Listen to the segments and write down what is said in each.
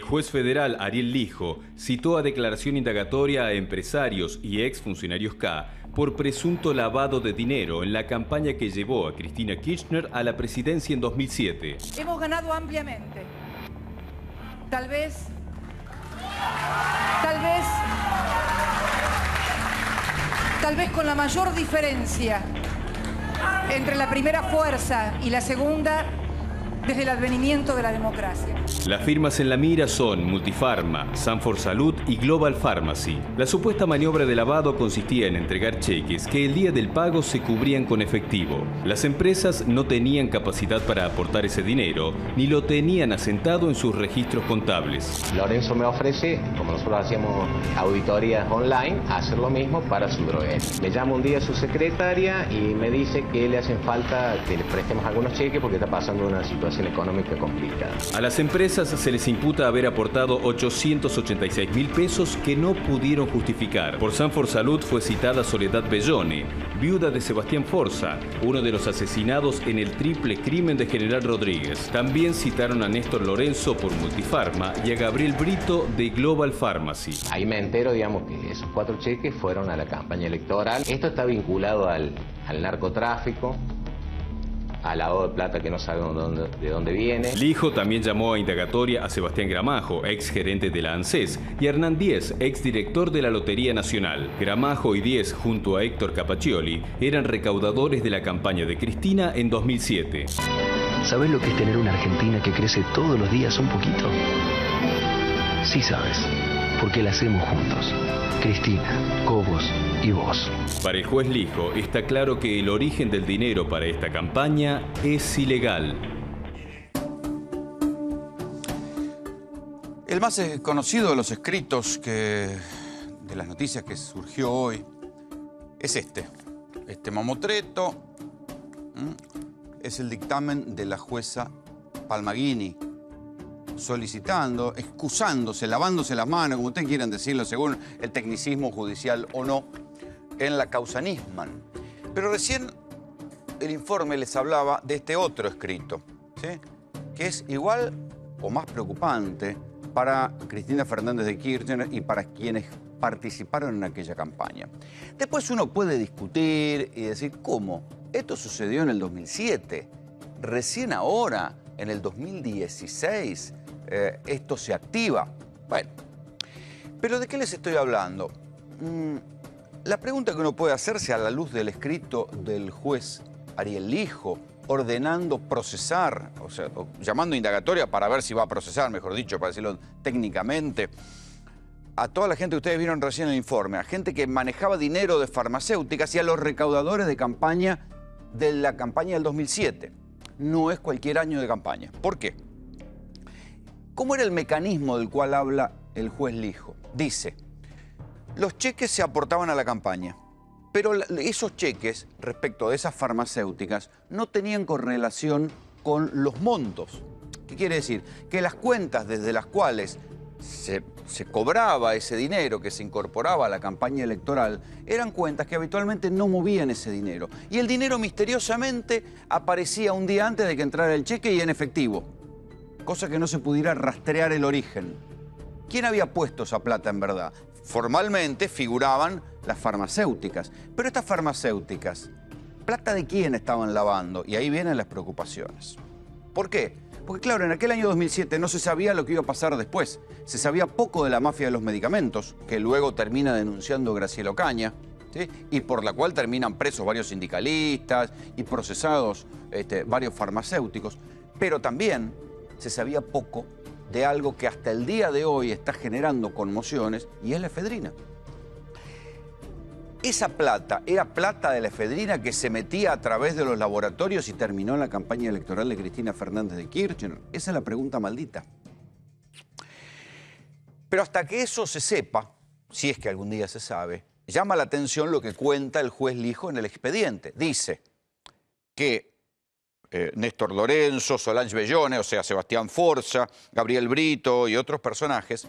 El juez federal Ariel Lijo citó a declaración indagatoria a empresarios y exfuncionarios K por presunto lavado de dinero en la campaña que llevó a Cristina Kirchner a la presidencia en 2007. Hemos ganado ampliamente. Tal vez con la mayor diferencia entre la primera fuerza y la segunda desde el advenimiento de la democracia. Las firmas en la mira son Multifarma, Sanfor Salud y Global Pharmacy. La supuesta maniobra de lavado consistía en entregar cheques que el día del pago se cubrían con efectivo. Las empresas no tenían capacidad para aportar ese dinero, ni lo tenían asentado en sus registros contables. Lorenzo me ofrece, como nosotros hacíamos auditorías online, hacer lo mismo para su droguería. Me llama un día su secretaria y me dice que le hacen falta que le prestemos algunos cheques porque está pasando una situación económica complicada. A las empresas se les imputa haber aportado 886.000 pesos que no pudieron justificar. Por Sanfor Salud fue citada Soledad Bellone, viuda de Sebastián Forza, uno de los asesinados en el triple crimen de General Rodríguez. También citaron a Néstor Lorenzo por Multifarma y a Gabriel Brito de Global Pharmacy. Ahí me entero, digamos, que esos 4 cheques fueron a la campaña electoral. Esto está vinculado al narcotráfico, al lavado de plata que no sabemos de dónde viene. Lijo también llamó a indagatoria a Sebastián Gramajo, ex gerente de la ANSES, y a Hernán Díez, ex director de la Lotería Nacional. Gramajo y Díez, junto a Héctor Capaccioli, eran recaudadores de la campaña de Cristina en 2007. ¿Sabés lo que es tener una Argentina que crece todos los días un poquito? Sí sabes, porque la hacemos juntos. Cristina, Cobos y vos. Para el juez Lijo está claro que el origen del dinero para esta campaña es ilegal. El más conocido de los escritos de las noticias que surgió hoy es este mamotreto. Es el dictamen de la jueza Palmaghini, solicitando, excusándose, lavándose las manos, como ustedes quieran decirlo, según el tecnicismo judicial o no, en la causa Nisman. Pero recién el informe les hablaba de este otro escrito, ¿sí?, que es igual o más preocupante para Cristina Fernández de Kirchner y para quienes participaron en aquella campaña. Después uno puede discutir y decir, ¿cómo? Esto sucedió en el 2007, recién ahora, en el 2016, esto se activa. Bueno, pero ¿de qué les estoy hablando? La pregunta que uno puede hacerse a la luz del escrito del juez Ariel Lijo, ordenando procesar, o sea, llamando indagatoria para ver si va a procesar, mejor dicho, para decirlo técnicamente, a toda la gente que ustedes vieron recién en el informe, a gente que manejaba dinero de farmacéuticas y a los recaudadores de campaña de la campaña del 2007. No es cualquier año de campaña. ¿Por qué? ¿Cómo era el mecanismo del cual habla el juez Lijo? Dice, los cheques se aportaban a la campaña, pero esos cheques, respecto de esas farmacéuticas, no tenían correlación con los montos. ¿Qué quiere decir? Que las cuentas desde las cuales se cobraba ese dinero que se incorporaba a la campaña electoral eran cuentas que habitualmente no movían ese dinero. Y el dinero misteriosamente aparecía un día antes de que entrara el cheque y en efectivo, cosa que no se pudiera rastrear el origen. ¿Quién había puesto esa plata en verdad? Formalmente figuraban las farmacéuticas, pero estas farmacéuticas, ¿plata de quién estaban lavando? Y ahí vienen las preocupaciones. ¿Por qué? Porque claro, en aquel año 2007 no se sabía lo que iba a pasar después. Se sabía poco de la mafia de los medicamentos, que luego termina denunciando Graciela Ocaña, ¿sí?, y por la cual terminan presos varios sindicalistas y procesados varios farmacéuticos. Pero también se sabía poco de algo que hasta el día de hoy está generando conmociones, y es la efedrina. Esa plata era plata de la efedrina que se metía a través de los laboratorios y terminó en la campaña electoral de Cristina Fernández de Kirchner. Esa es la pregunta maldita. Pero hasta que eso se sepa, si es que algún día se sabe, llama la atención lo que cuenta el juez Lijo en el expediente. Dice que Néstor Lorenzo, Solange Bellone, o sea, Sebastián Forza, Gabriel Brito y otros personajes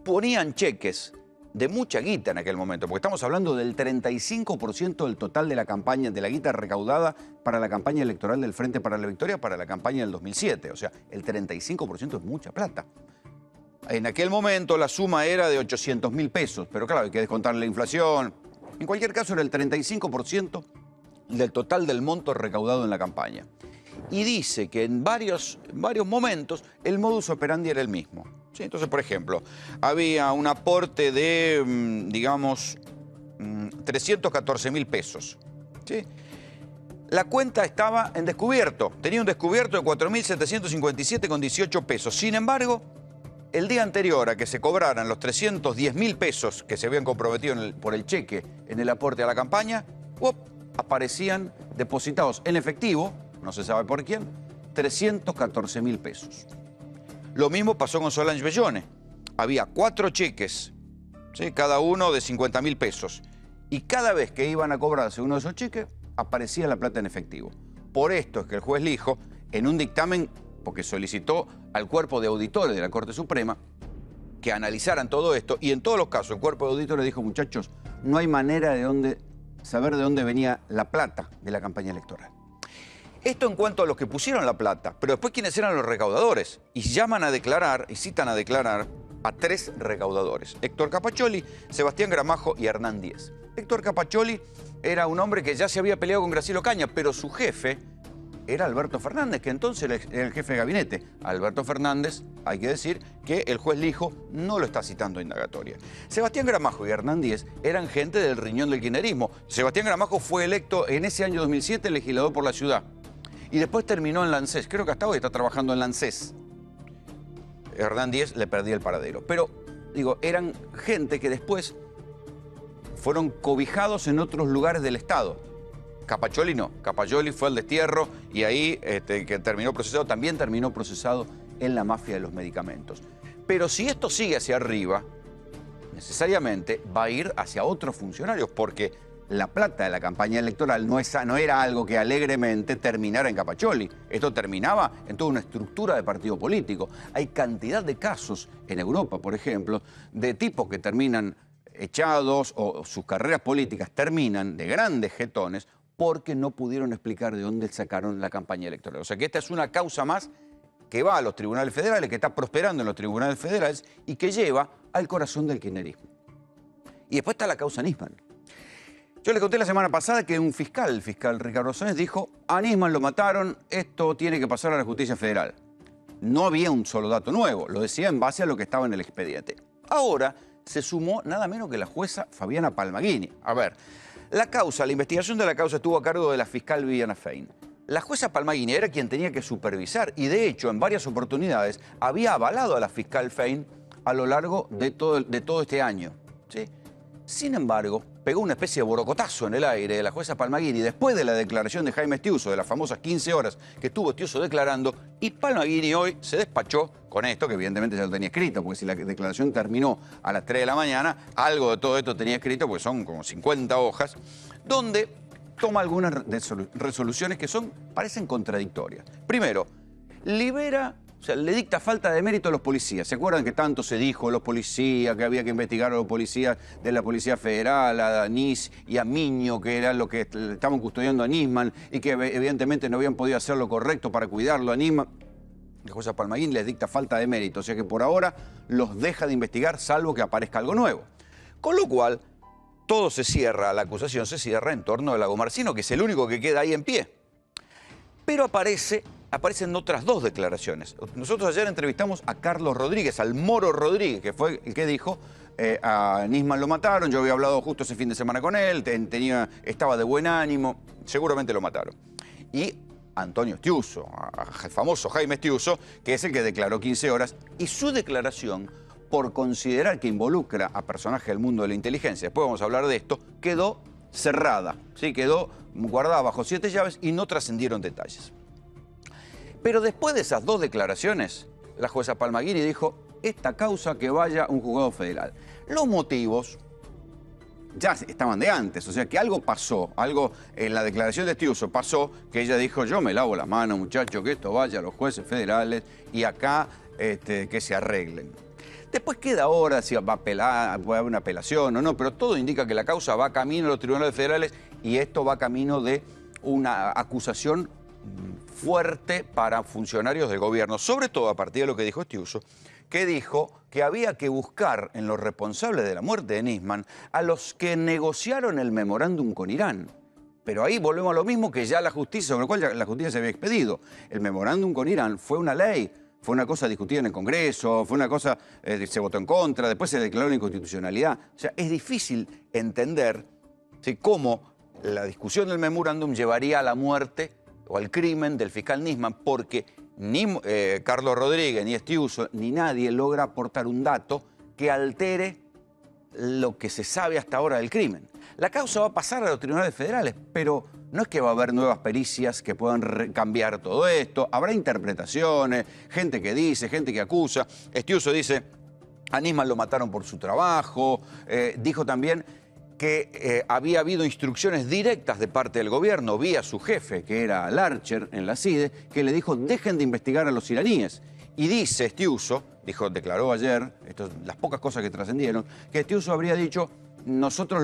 ponían cheques de mucha guita en aquel momento, porque estamos hablando del 35% del total de la campaña, de la guita recaudada para la campaña electoral del Frente para la Victoria, para la campaña del 2007. O sea, el 35% es mucha plata. En aquel momento la suma era de 800.000 pesos, pero claro, hay que descontar la inflación. En cualquier caso, era el 35% del total del monto recaudado en la campaña. Y dice que en varios momentos el modus operandi era el mismo. ¿Sí? Entonces, por ejemplo, había un aporte de, digamos, 314.000 pesos. ¿Sí? La cuenta estaba en descubierto. Tenía un descubierto de 4.757,18 pesos. Sin embargo, el día anterior a que se cobraran los 310.000 pesos que se habían comprometido por el cheque en el aporte a la campaña, aparecían depositados en efectivo, no se sabe por quién, 314.000 pesos. Lo mismo pasó con Solange Bellone. Había 4 cheques, ¿sí? Cada uno de 50.000 pesos. Y cada vez que iban a cobrarse uno de esos cheques, aparecía la plata en efectivo. Por esto es que el juez Lijo, en un dictamen, porque solicitó al cuerpo de auditores de la Corte Suprema que analizaran todo esto, y en todos los casos el cuerpo de auditores dijo, muchachos, no hay manera de saber de dónde venía la plata de la campaña electoral. Esto en cuanto a los que pusieron la plata, pero después quiénes eran los recaudadores. Y llaman a declarar, y citan a declarar a 3 recaudadores. Héctor Capaccioli, Sebastián Gramajo y Hernán Díez. Héctor Capaccioli era un hombre que ya se había peleado con Graciela Ocaña, pero su jefe era Alberto Fernández, que entonces era el jefe de gabinete. Alberto Fernández, hay que decir que el juez Lijo no lo está citando a indagatoria. Sebastián Gramajo y Hernán Díez eran gente del riñón del kirchnerismo. Sebastián Gramajo fue electo en ese año 2007 legislador por la ciudad. Y después terminó en la ANSES. Creo que hasta hoy está trabajando en la ANSES. Hernán Díez le perdí el paradero. Pero, digo, eran gente que después fueron cobijados en otros lugares del Estado. Capaccioli no. Capaccioli fue al destierro y ahí, que terminó procesado, también terminó procesado en la mafia de los medicamentos. Pero si esto sigue hacia arriba, necesariamente va a ir hacia otros funcionarios, porque la plata de la campaña electoral no era algo que alegremente terminara en Capaccioli. Esto terminaba en toda una estructura de partido político. Hay cantidad de casos en Europa, por ejemplo, de tipos que terminan echados o sus carreras políticas terminan de grandes jetones porque no pudieron explicar de dónde sacaron la campaña electoral. O sea que esta es una causa más que va a los tribunales federales, que está prosperando en los tribunales federales y que lleva al corazón del kirchnerismo. Y después está la causa Nisman. Yo les conté la semana pasada que un fiscal, el fiscal Ricardo Sáenz, dijo: a Nisman lo mataron, esto tiene que pasar a la justicia federal. No había un solo dato nuevo, lo decía en base a lo que estaba en el expediente. Ahora se sumó nada menos que la jueza Fabiana Palmagini. A ver, la investigación de la causa estuvo a cargo de la fiscal Viviana Fein. La jueza Palmagini era quien tenía que supervisar y, de hecho, en varias oportunidades había avalado a la fiscal Fein a lo largo de todo este año, ¿sí? Sin embargo, pegó una especie de borocotazo en el aire de la jueza Palmagini después de la declaración de Jaime Estiuso, de las famosas 15 horas que estuvo Estiuso declarando, y Palmagini hoy se despachó con esto, que evidentemente ya lo tenía escrito, porque si la declaración terminó a las 3 de la mañana, algo de todo esto tenía escrito, porque son como 50 hojas, donde toma algunas resoluciones que parecen contradictorias. Primero, le dicta falta de mérito a los policías. ¿Se acuerdan que tanto se dijo los policías, que había que investigar a los policías de la Policía Federal, a Danís y a Miño, que eran los que estaban custodiando a Nisman y que evidentemente no habían podido hacer lo correcto para cuidarlo a Nisman? La jueza Palmagini les dicta falta de mérito, o sea que por ahora los deja de investigar salvo que aparezca algo nuevo. Con lo cual, todo se cierra, la acusación se cierra en torno a Lagomarsino, que es el único que queda ahí en pie. Pero aparecen otras 2 declaraciones. Nosotros ayer entrevistamos a Carlos Rodríguez, al Moro Rodríguez, que fue el que dijo a Nisman lo mataron. Yo había hablado justo ese fin de semana con él, estaba de buen ánimo, seguramente lo mataron. Y Antonio Estiuso, el famoso Jaime Estiuso, que es el que declaró 15 horas, y su declaración, por considerar que involucra a personajes del mundo de la inteligencia, después vamos a hablar de esto, quedó cerrada, ¿sí? Quedó guardada bajo 7 llaves y no trascendieron detalles. Pero después de esas 2 declaraciones, la jueza Palmagini dijo: esta causa que vaya a un juzgado federal. Los motivos ya estaban de antes, o sea que algo pasó, algo en la declaración de Estiuso pasó, que ella dijo: yo me lavo la mano, muchachos, que esto vaya a los jueces federales y acá que se arreglen. Después queda ahora si va a apelar, puede haber una apelación o no, pero todo indica que la causa va camino a los tribunales federales y esto va camino de una acusación fuerte para funcionarios del gobierno, sobre todo a partir de lo que dijo Estiuso, que dijo que había que buscar en los responsables de la muerte de Nisman a los que negociaron el memorándum con Irán. Pero ahí volvemos a lo mismo, que ya la justicia, sobre lo cual ya la justicia se había expedido. El memorándum con Irán fue una ley, fue una cosa discutida en el Congreso, fue una cosa, se votó en contra, después se declaró la inconstitucionalidad. O sea, es difícil entender, ¿sí?, cómo la discusión del memorándum llevaría a la muerte o al crimen del fiscal Nisman, porque ni Carlos Rodríguez, ni Estiuso, ni nadie logra aportar un dato que altere lo que se sabe hasta ahora del crimen. La causa va a pasar a los tribunales federales, pero no es que va a haber nuevas pericias que puedan cambiar todo esto. Habrá interpretaciones, gente que dice, gente que acusa. Estiuso dice, a Nisman lo mataron por su trabajo. Dijo también que había habido instrucciones directas de parte del gobierno vía su jefe, que era Larcher en la CIDE, que le dijo, dejen de investigar a los iraníes. Y dice Estiuso, declaró ayer, las pocas cosas que trascendieron, que Estiuso habría dicho, nosotros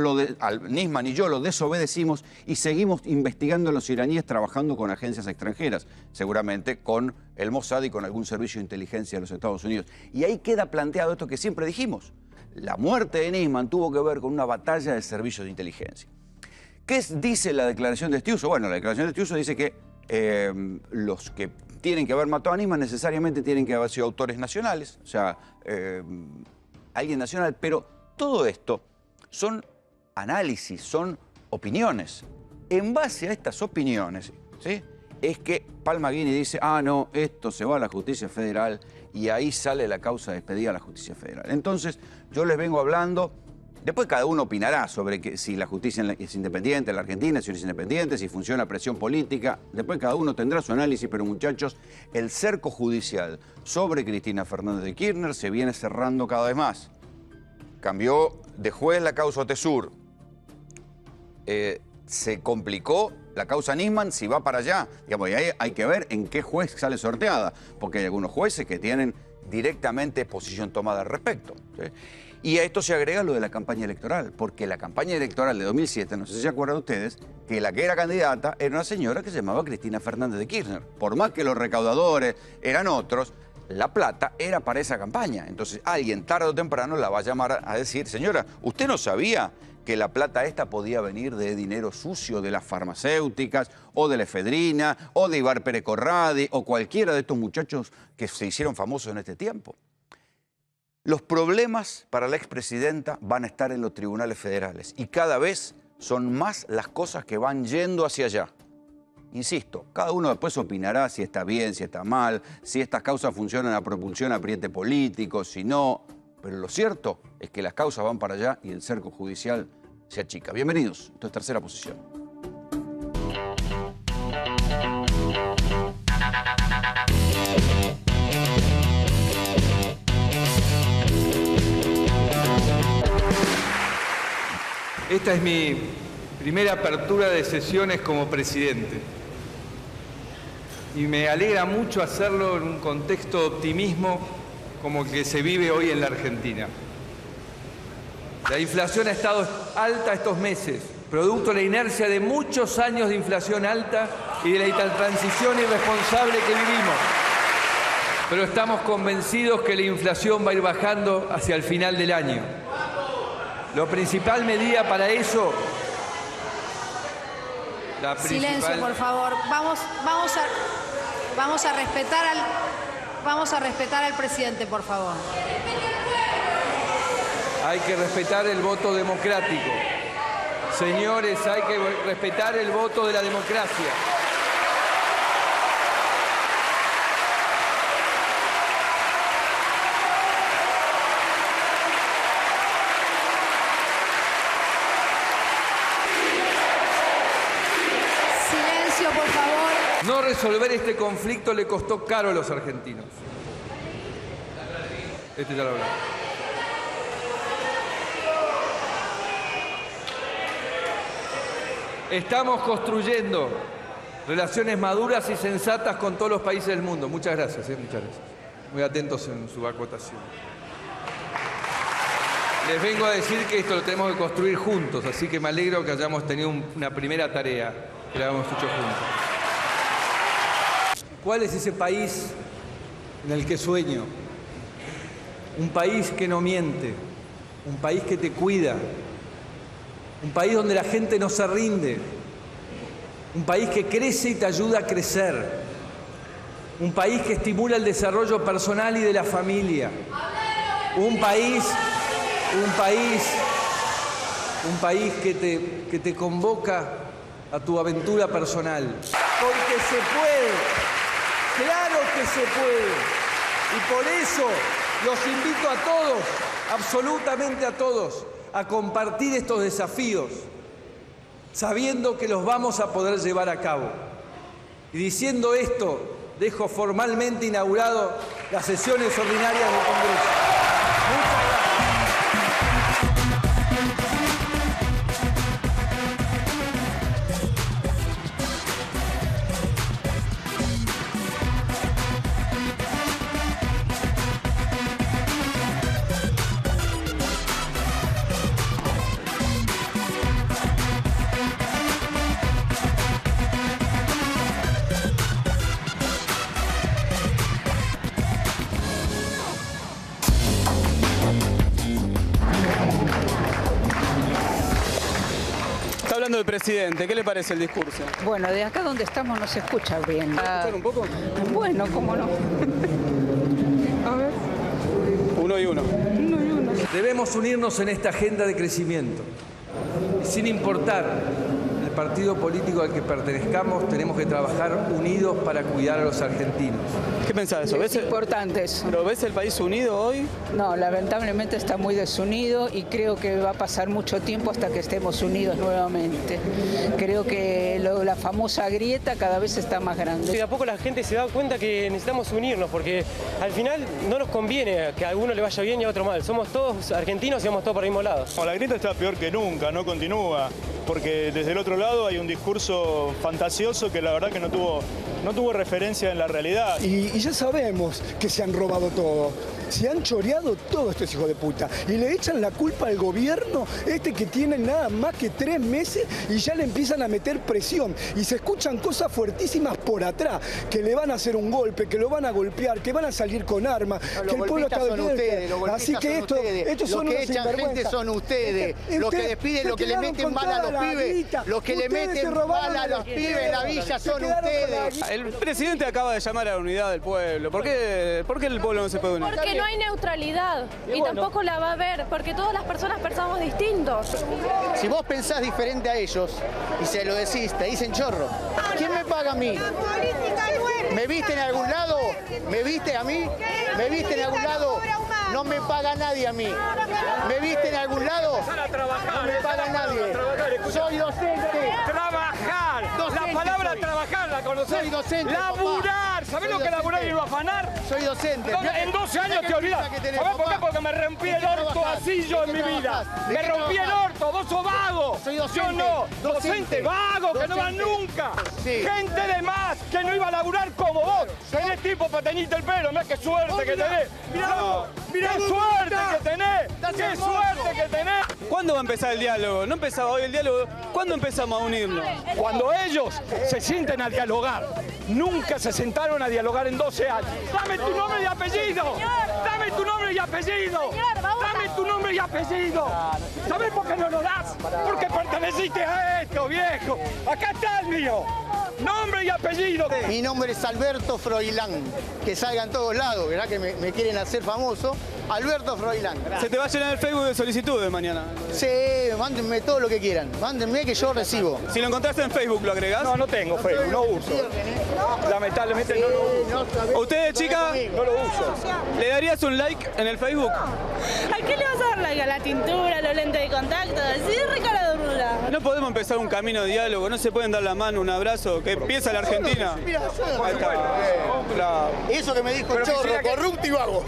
Nisman y yo lo desobedecimos y seguimos investigando a los iraníes trabajando con agencias extranjeras, seguramente con el Mossad y con algún servicio de inteligencia de los Estados Unidos. Y ahí queda planteado esto que siempre dijimos. La muerte de Nisman tuvo que ver con una batalla de servicios de inteligencia. ¿Qué dice la declaración de Estiuso? Bueno, la declaración de Estiuso dice que los que tienen que haber matado a Nisman necesariamente tienen que haber sido autores nacionales, o sea, alguien nacional, pero todo esto son análisis, son opiniones. En base a estas opiniones, ¿sí?, es que Palmagini dice, no, esto se va a la justicia federal y ahí sale la causa despedida a la justicia federal. Entonces, yo les vengo hablando, después cada uno opinará sobre si la justicia es independiente en la Argentina, si no es independiente, si funciona presión política, después cada uno tendrá su análisis, pero muchachos, el cerco judicial sobre Cristina Fernández de Kirchner se viene cerrando cada vez más. Cambió de juez la causa Otesur. Se complicó la causa Nisman si va para allá. Digamos, y ahí hay que ver en qué juez sale sorteada, porque hay algunos jueces que tienen directamente posición tomada al respecto, ¿sí? Y a esto se agrega lo de la campaña electoral, porque la campaña electoral de 2007, no sé si se acuerdan ustedes, que la que era candidata era una señora que se llamaba Cristina Fernández de Kirchner. Por más que los recaudadores eran otros, la plata era para esa campaña. Entonces alguien tarde o temprano la va a llamar a decir, señora, ¿usted no sabía que la plata esta podía venir de dinero sucio de las farmacéuticas, o de la efedrina, o de Ibar Pérez Corradi, o cualquiera de estos muchachos que se hicieron famosos en este tiempo? Los problemas para la expresidenta van a estar en los tribunales federales y cada vez son más las cosas que van yendo hacia allá. Insisto, cada uno después opinará si está bien, si está mal, si estas causas funcionan a propulsión, apriete político, si no. Pero lo cierto es que las causas van para allá y el cerco judicial se achica. Bienvenidos, esto es Tercera Posición. Esta es mi primera apertura de sesiones como presidente y me alegra mucho hacerlo en un contexto de optimismo como el que se vive hoy en la Argentina. La inflación ha estado alta estos meses, producto de la inercia de muchos años de inflación alta y de la transición irresponsable que vivimos. Pero estamos convencidos que la inflación va a ir bajando hacia el final del año. La principal medida para eso... Silencio, por favor. Vamos a respetar al presidente, por favor. Hay que respetar el voto democrático. Señores, hay que respetar el voto de la democracia. No resolver este conflicto le costó caro a los argentinos. Este ya lo hablamos. Estamos construyendo relaciones maduras y sensatas con todos los países del mundo. Muchas gracias, muchas gracias. Muy atentos en su acotación. Les vengo a decir que esto lo tenemos que construir juntos, así que me alegro que hayamos tenido una primera tarea, que la hemos hecho juntos. ¿Cuál es ese país en el que sueño? un país que no miente, un país que te cuida, un país donde la gente no se rinde, un país que crece y te ayuda a crecer, un país que estimula el desarrollo personal y de la familia, un país que te convoca a tu aventura personal. Porque se puede, claro que se puede. Y por eso los invito a todos, absolutamente a todos, a compartir estos desafíos, sabiendo que los vamos a poder llevar a cabo. Y diciendo esto, dejo formalmente inaugurado las sesiones ordinarias del Congreso. Muchas gracias. Hablando del presidente, ¿qué le parece el discurso? Bueno, de acá donde estamos no se escucha bien. ¿Puede escuchar un poco? Bueno, cómo no. A ver. Uno y uno. Debemos unirnos en esta agenda de crecimiento. Y sin importar el partido político al que pertenezcamos, tenemos que trabajar unidos para cuidar a los argentinos. ¿Qué pensás de eso? Es importante eso. ¿Pero ves el país unido hoy? No, lamentablemente está muy desunido y creo que va a pasar mucho tiempo hasta que estemos unidos nuevamente. Creo que la famosa grieta cada vez está más grande. Y de a poco la gente se da cuenta que necesitamos unirnos, porque al final no nos conviene que a alguno le vaya bien y a otro mal. Somos todos argentinos y vamos todos para el mismo lado. La grieta está peor que nunca, no continúa, porque desde el otro lado hay un discurso fantasioso que la verdad que no tuvo referencia en la realidad. Y ya sabemos que se han robado todo. Se han choreado todo estos hijos de puta. Y le echan la culpa al gobierno, que tiene nada más que 3 meses y ya le empiezan a meter presión. Y se escuchan cosas fuertísimas por atrás, que le van a hacer un golpe, que lo van a golpear, que van a salir con armas, que el pueblo está son ustedes, así que estos son los que unos echan gente son ustedes, los que despiden, los que le meten bala a los pibes, los que le meten bala a los pibes en la villa son ustedes. El presidente acaba de llamar a la unidad del pueblo. ¿Por qué el pueblo no se puede unir? Porque no hay neutralidad y tampoco la va a haber, porque todas las personas pensamos distintos. Si vos pensás diferente a ellos y se lo decís, te dicen chorro. ¿Quién me paga a mí? ¿Me viste en algún lado? ¿Me viste a mí? ¿Me viste en algún lado? No me paga nadie a mí. ¿Me viste en algún lado? No me paga nadie. Soy docente. ¡Trabajar! Docente la palabra soy. trabajar la conocés. Soy docente, ¡laburar! ¿Sabés lo que laburar y no afanar? Soy docente. En 12 años te olvidás. ¿Sabés por qué? Porque me rompí el orto así yo en mi vida. Me rompí el orto, vos sos vago. Soy docente. Yo no. Docente vago, que no va nunca. Sí. Gente de más que no iba a laburar como vos. Tenés tipo para teñirte el pelo. Mirá qué suerte que tenés. Mirá qué suerte que tenés. Qué suerte que tenés. ¿Cuándo va a empezar el diálogo? No empezaba hoy el diálogo. ¿Cuándo empezamos a unirnos? Cuando ellos se sienten a dialogar. Nunca se sentaron a dialogar en 12 años. ¡Dame tu nombre y apellido! ¡Dame tu nombre y apellido! ¡Dame tu nombre y apellido! ¿Sabés por qué no lo das? Porque perteneciste a esto, viejo. Acá está el mío. Nombre y apellido. Mi nombre es Alberto Froilán. Que salga en todos lados, ¿verdad? Que me quieren hacer famoso. Alberto Froilán. Se te va a llenar el Facebook de solicitudes mañana. Sí, mándenme todo lo que quieran. Mándenme que yo recibo. Si lo encontraste en Facebook, ¿lo agregás? No, no tengo Facebook, no uso. Lamentablemente no lo uso. ¿Usted, chica? No lo uso. ¿Le darías un like en el Facebook? ¿A qué le vas a dar like? ¿A la tintura, a los lentes de contacto? Sí, rica la dura. No podemos empezar un camino de diálogo, no se pueden dar la mano, un abrazo, que empieza la Argentina. Mira, Ahí está. eso que me dijo el chorro, corrupto y vago.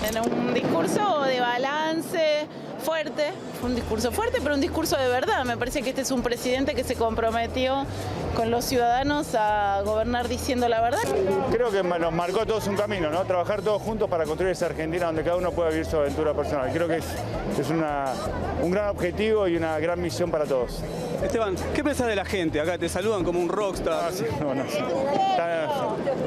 En un discurso de balance, fuerte, pero un discurso de verdad. Me parece que este es un presidente que se comprometió con los ciudadanos a gobernar diciendo la verdad. Creo que nos marcó a todos un camino, ¿no? Trabajar todos juntos para construir esa Argentina donde cada uno pueda vivir su aventura personal. Creo que es un gran objetivo y una gran misión para todos. Esteban, ¿qué pensás de la gente? Acá te saludan como un rockstar.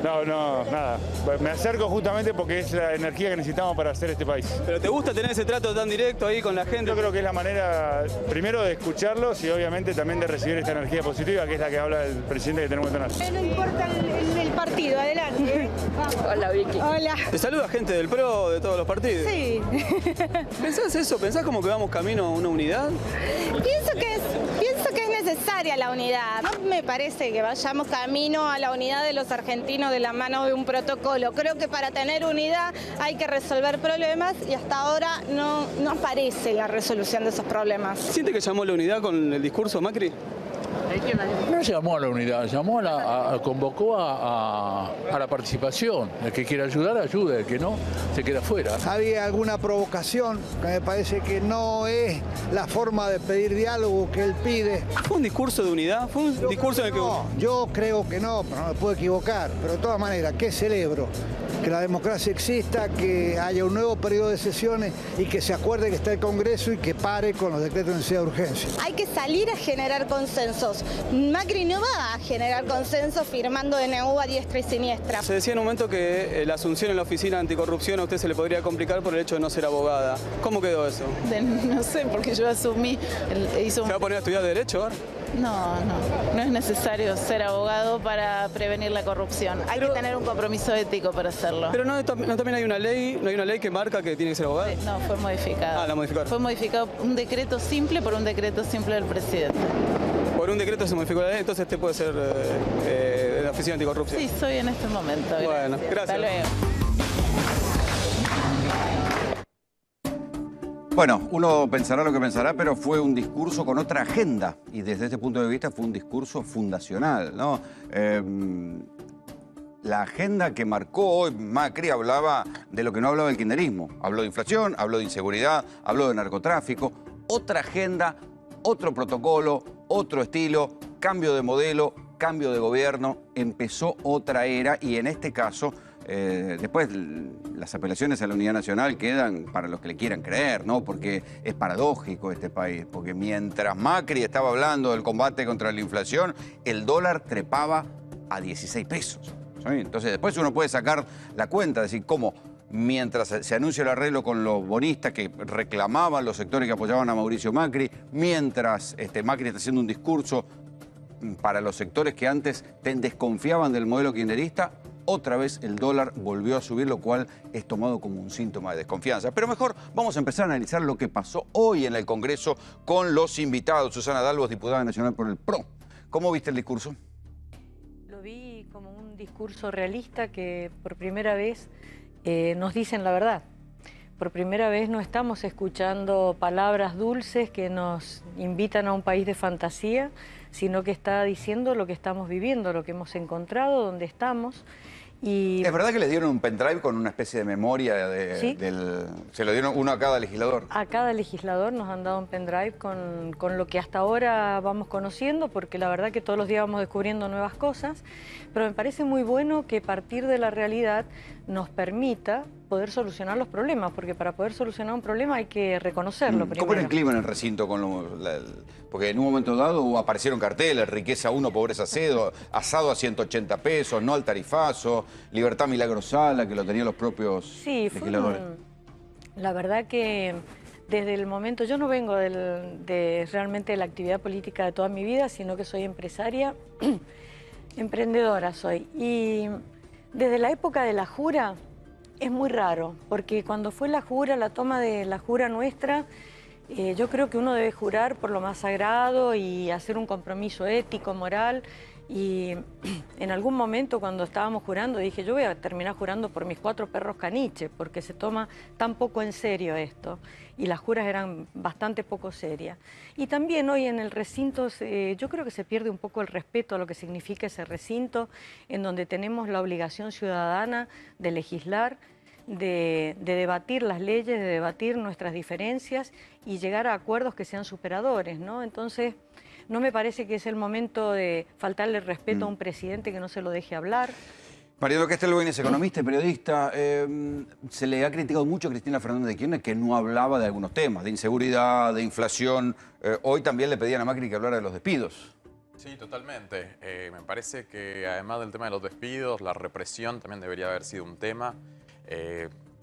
Nada. Me acerco justamente porque es la energía que necesitamos para hacer este país. ¿Pero te gusta tener ese trato tan directo ahí con la gente? Yo creo que es la manera, primero, de escucharlos y obviamente también de recibir esta energía positiva, que es la que habla el presidente que tenemos que tener. No importa el partido, adelante. Hola, Vicky. Hola. ¿Te saluda gente del PRO, de todos los partidos? Sí. ¿Pensás eso? ¿Pensás como que vamos camino a una unidad? Pienso que es necesaria la unidad. No me parece que vayamos camino a la unidad de los argentinos de la mano de un protocolo. Creo que para tener unidad hay que resolver problemas y hasta ahora no aparece la resolución de esos problemas. ¿Siente que llamó la unidad con el discurso Macri? No llamó a la unidad, convocó a la participación. El que quiera ayudar, ayude, el que no, se queda fuera. Había alguna provocación que me parece que no es la forma de pedir diálogo que él pide. ¿Fue un discurso de unidad? ¿Fue un discurso en el que...? No, yo creo que no, pero no me puedo equivocar. Pero de todas maneras, ¿qué celebro? Que la democracia exista, que haya un nuevo periodo de sesiones y que se acuerde que está el Congreso y que pare con los decretos de necesidad de urgencia. Hay que salir a generar consensos. Macri no va a generar consensos firmando DNU a diestra y siniestra. Se decía en un momento que la asunción en la oficina anticorrupción a usted se le podría complicar por el hecho de no ser abogada. ¿Cómo quedó eso? No sé, porque yo asumí... ¿Se va a poner a estudiar Derecho ahora? No es necesario ser abogado para prevenir la corrupción. Hay que tener un compromiso ético para hacerlo. Pero no también hay una ley que marca que tiene que ser abogado. No, fue modificado. Ah, la modificaron. Fue modificado un decreto simple por un decreto simple del presidente. Por un decreto se modificó la ley, entonces usted puede ser de la oficina anticorrupción. Sí, soy en este momento. Bueno, gracias. Hasta luego. Bueno, uno pensará lo que pensará, pero fue un discurso con otra agenda y desde este punto de vista fue un discurso fundacional, ¿no? La agenda que marcó hoy Macri hablaba de lo que no hablaba el kirchnerismo. Habló de inflación, habló de inseguridad, habló de narcotráfico. Otra agenda, otro protocolo, otro estilo, cambio de modelo, cambio de gobierno. Empezó otra era y en este caso... después las apelaciones a la unidad nacional quedan para los que le quieran creer, ¿no? Porque es paradójico este país, porque mientras Macri estaba hablando del combate contra la inflación, el dólar trepaba a 16 pesos. ¿Sí? Entonces después uno puede sacar la cuenta, decir cómo mientras se anuncia el arreglo con los bonistas que reclamaban los sectores que apoyaban a Mauricio Macri, mientras Macri está haciendo un discurso para los sectores que antes desconfiaban del modelo kirchnerista, otra vez el dólar volvió a subir, lo cual es tomado como un síntoma de desconfianza. Pero mejor vamos a empezar a analizar lo que pasó hoy en el Congreso con los invitados. Susana Dalbos, diputada nacional por el PRO. ¿Cómo viste el discurso? Lo vi como un discurso realista que por primera vez nos dicen la verdad. Por primera vez no estamos escuchando palabras dulces que nos invitan a un país de fantasía, sino que está diciendo lo que estamos viviendo, lo que hemos encontrado, dónde estamos. Y... ¿Es verdad que les dieron un pendrive con una especie de memoria ¿Sí? Se lo dieron uno a cada legislador? A cada legislador nos han dado un pendrive con lo que hasta ahora vamos conociendo, porque la verdad que todos los días vamos descubriendo nuevas cosas, pero me parece muy bueno que partir de la realidad nos permita poder solucionar los problemas, porque para poder solucionar un problema hay que reconocerlo primero. ¿Cómo era el clima en el recinto? Porque en un momento dado aparecieron carteles, riqueza 1, pobreza 0, asado a 180 pesos, no al tarifazo, libertad Milagro Sala, que lo tenían los propios legisladores. La verdad que desde el momento, yo no vengo realmente de la actividad política de toda mi vida, sino que soy empresaria, emprendedora soy. Y desde la época de la jura, es muy raro, porque cuando fue la jura, la toma de la jura nuestra, yo creo que uno debe jurar por lo más sagrado y hacer un compromiso ético, moral. Y en algún momento cuando estábamos jurando dije, yo voy a terminar jurando por mis 4 perros caniche, porque se toma tan poco en serio esto. Y las juras eran bastante poco serias. Y también hoy en el recinto yo creo que se pierde un poco el respeto a lo que significa ese recinto, en donde tenemos la obligación ciudadana de legislar. de debatir las leyes, de debatir nuestras diferencias y llegar a acuerdos que sean superadores, ¿no? Entonces, no me parece que es el momento de faltarle respeto a un presidente que no se lo deje hablar. Mariano Castelboin es economista y periodista. Se le ha criticado mucho a Cristina Fernández de Kirchner que no hablaba de algunos temas, de inseguridad, de inflación. Hoy también le pedían a Macri que hablara de los despidos. Sí, totalmente. Me parece que además del tema de los despidos, la represión también debería haber sido un tema.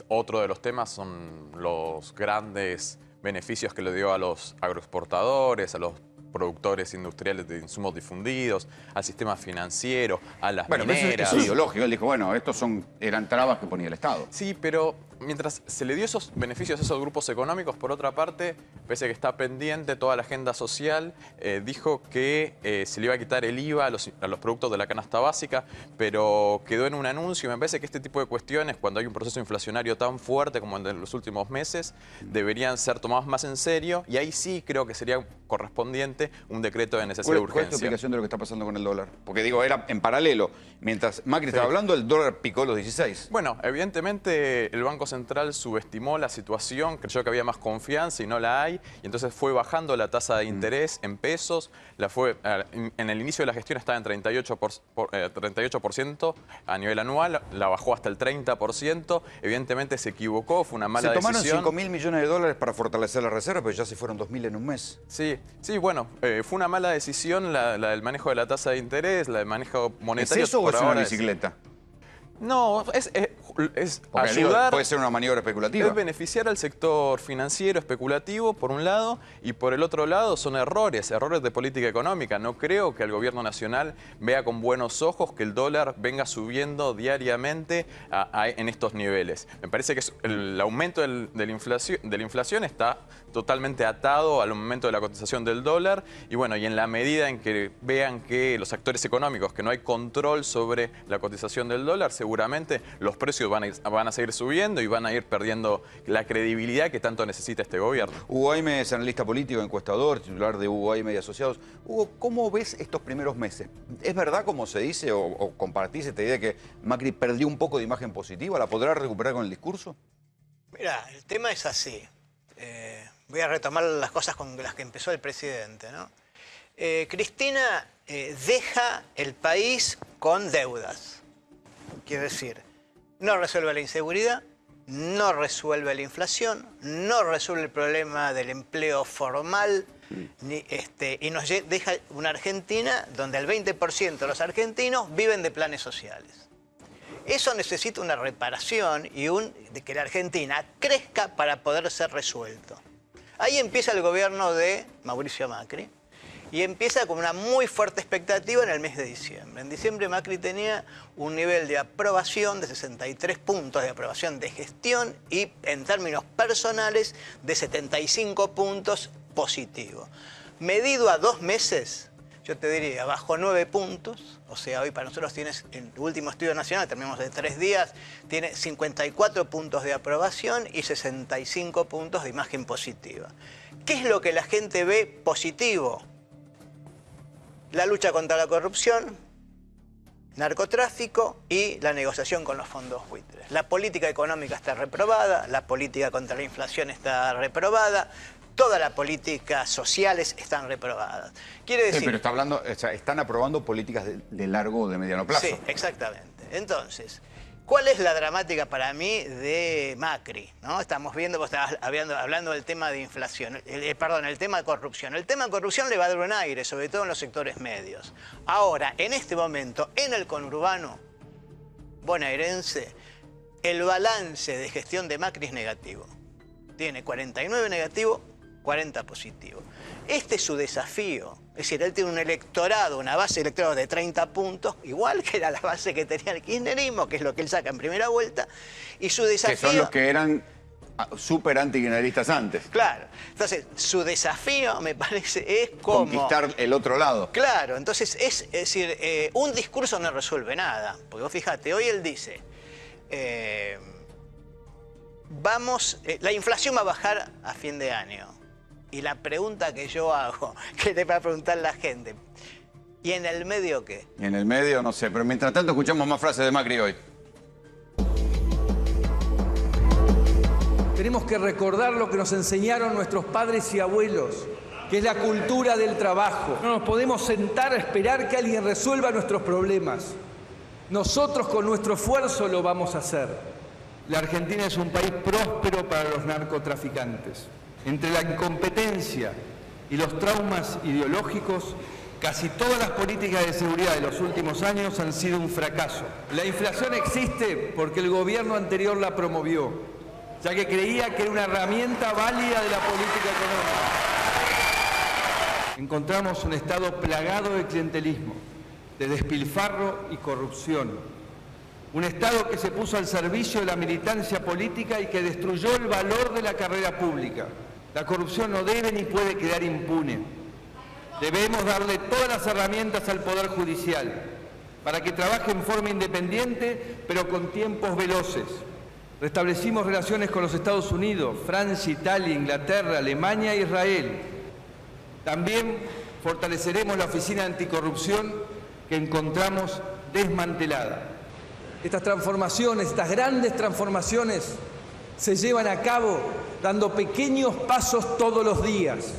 Otro de los temas son los grandes beneficios que le dio a los agroexportadores, a los productores industriales de insumos difundidos, al sistema financiero, a las mineras. Eso es ideológico. Él dijo, bueno, estos eran trabas que ponía el Estado. Sí, pero mientras se le dio esos beneficios a esos grupos económicos, por otra parte, pese a que está pendiente toda la agenda social, dijo que se le iba a quitar el IVA a los productos de la canasta básica, pero quedó en un anuncio. Me parece que este tipo de cuestiones, cuando hay un proceso inflacionario tan fuerte como el de los últimos meses, deberían ser tomados más en serio, y ahí sí creo que sería correspondiente un decreto de necesidad de urgencia. ¿Cuál es tu explicación de lo que está pasando con el dólar? Porque digo, era en paralelo. Mientras Macri estaba hablando, el dólar picó los 16. Bueno, evidentemente el Banco Central subestimó la situación, creyó que había más confianza y no la hay, y entonces fue bajando la tasa de interés en pesos. En el inicio de la gestión estaba en 38% a nivel anual, la bajó hasta el 30%. Evidentemente se equivocó, fue una mala decisión. Se tomaron 5.000 millones de dólares para fortalecer la reserva, pero ya se fueron 2.000 en un mes. Sí, bueno, fue una mala decisión la del manejo de la tasa de interés, la del manejo monetario. ¿Es eso o es una bicicleta? No, es porque ayudar. Puede ser una maniobra especulativa. Es beneficiar al sector financiero especulativo, por un lado, y por el otro lado son errores de política económica. No creo que el gobierno nacional vea con buenos ojos que el dólar venga subiendo diariamente en estos niveles. Me parece que el aumento de la inflación está totalmente atado al aumento de la cotización del dólar, y bueno, y en la medida en que vean que los actores económicos, que no hay control sobre la cotización del dólar, seguramente los precios van a seguir subiendo y van a ir perdiendo la credibilidad que tanto necesita este gobierno. Hugo Aime es analista político, encuestador, titular de Hugo Aime y Asociados. Hugo, ¿cómo ves estos primeros meses? ¿Es verdad, como se dice, o compartís esta idea de que Macri perdió un poco de imagen positiva? ¿La podrá recuperar con el discurso? Mira, el tema es así. Voy a retomar las cosas con las que empezó el presidente, ¿no? Cristina deja el país con deudas. Quiere decir, no resuelve la inseguridad, no resuelve la inflación, no resuelve el problema del empleo formal, y nos deja una Argentina donde el 20% de los argentinos viven de planes sociales. Eso necesita una reparación de que la Argentina crezca para poder ser resuelto. Ahí empieza el gobierno de Mauricio Macri. Y empieza con una muy fuerte expectativa en el mes de diciembre. En diciembre Macri tenía un nivel de aprobación de 63 puntos de aprobación de gestión y en términos personales de 75 puntos positivos. Medido a 2 meses, yo te diría, bajo 9 puntos. O sea, hoy para nosotros tienes, en el último estudio nacional, terminamos de 3 días, tiene 54 puntos de aprobación y 65 puntos de imagen positiva. ¿Qué es lo que la gente ve positivo? La lucha contra la corrupción, narcotráfico y la negociación con los fondos buitres. La política económica está reprobada, la política contra la inflación está reprobada, todas las políticas sociales están reprobadas. Quiere decir... Sí, pero está hablando, están aprobando políticas de largo o de mediano plazo. Sí, exactamente. Entonces, ¿cuál es la dramática para mí de Macri? ¿No? Estamos viendo, vos estabas hablando del tema de inflación, el tema de corrupción. El tema de corrupción le va a dar un aire, sobre todo en los sectores medios. Ahora, en este momento, en el conurbano bonaerense, el balance de gestión de Macri es negativo. Tiene 49 negativo, 40 positivo. Este es su desafío. Es decir, él tiene un electorado, una base de electorado de 30 puntos, igual que era la base que tenía el kirchnerismo, que es lo que él saca en primera vuelta, y su desafío... Que son los que eran súper antikirchneristas antes. Claro. Entonces, su desafío, me parece, es como... conquistar el otro lado. Claro. Entonces, es decir, un discurso no resuelve nada. Porque vos fíjate, hoy él dice... la inflación va a bajar a fin de año. Y la pregunta que yo hago, que le va a preguntar la gente, ¿y en el medio qué? En el medio no sé, pero mientras tanto escuchamos más frases de Macri hoy. tenemos que recordar lo que nos enseñaron nuestros padres y abuelos, que es la cultura del trabajo. No nos podemos sentar a esperar que alguien resuelva nuestros problemas. Nosotros con nuestro esfuerzo lo vamos a hacer. La Argentina es un país próspero para los narcotraficantes. Entre la incompetencia y los traumas ideológicos, casi todas las políticas de seguridad de los últimos años han sido un fracaso. La inflación existe porque el gobierno anterior la promovió, ya que creía que era una herramienta válida de la política económica. Encontramos un Estado plagado de clientelismo, de despilfarro y corrupción. Un Estado que se puso al servicio de la militancia política y que destruyó el valor de la carrera pública. La corrupción no debe ni puede quedar impune. Debemos darle todas las herramientas al Poder Judicial para que trabaje en forma independiente, pero con tiempos veloces. Restablecimos relaciones con los Estados Unidos, Francia, Italia, Inglaterra, Alemania e Israel. También fortaleceremos la Oficina Anticorrupción que encontramos desmantelada. Estas transformaciones, estas grandes transformaciones, se llevan a cabo dando pequeños pasos todos los días.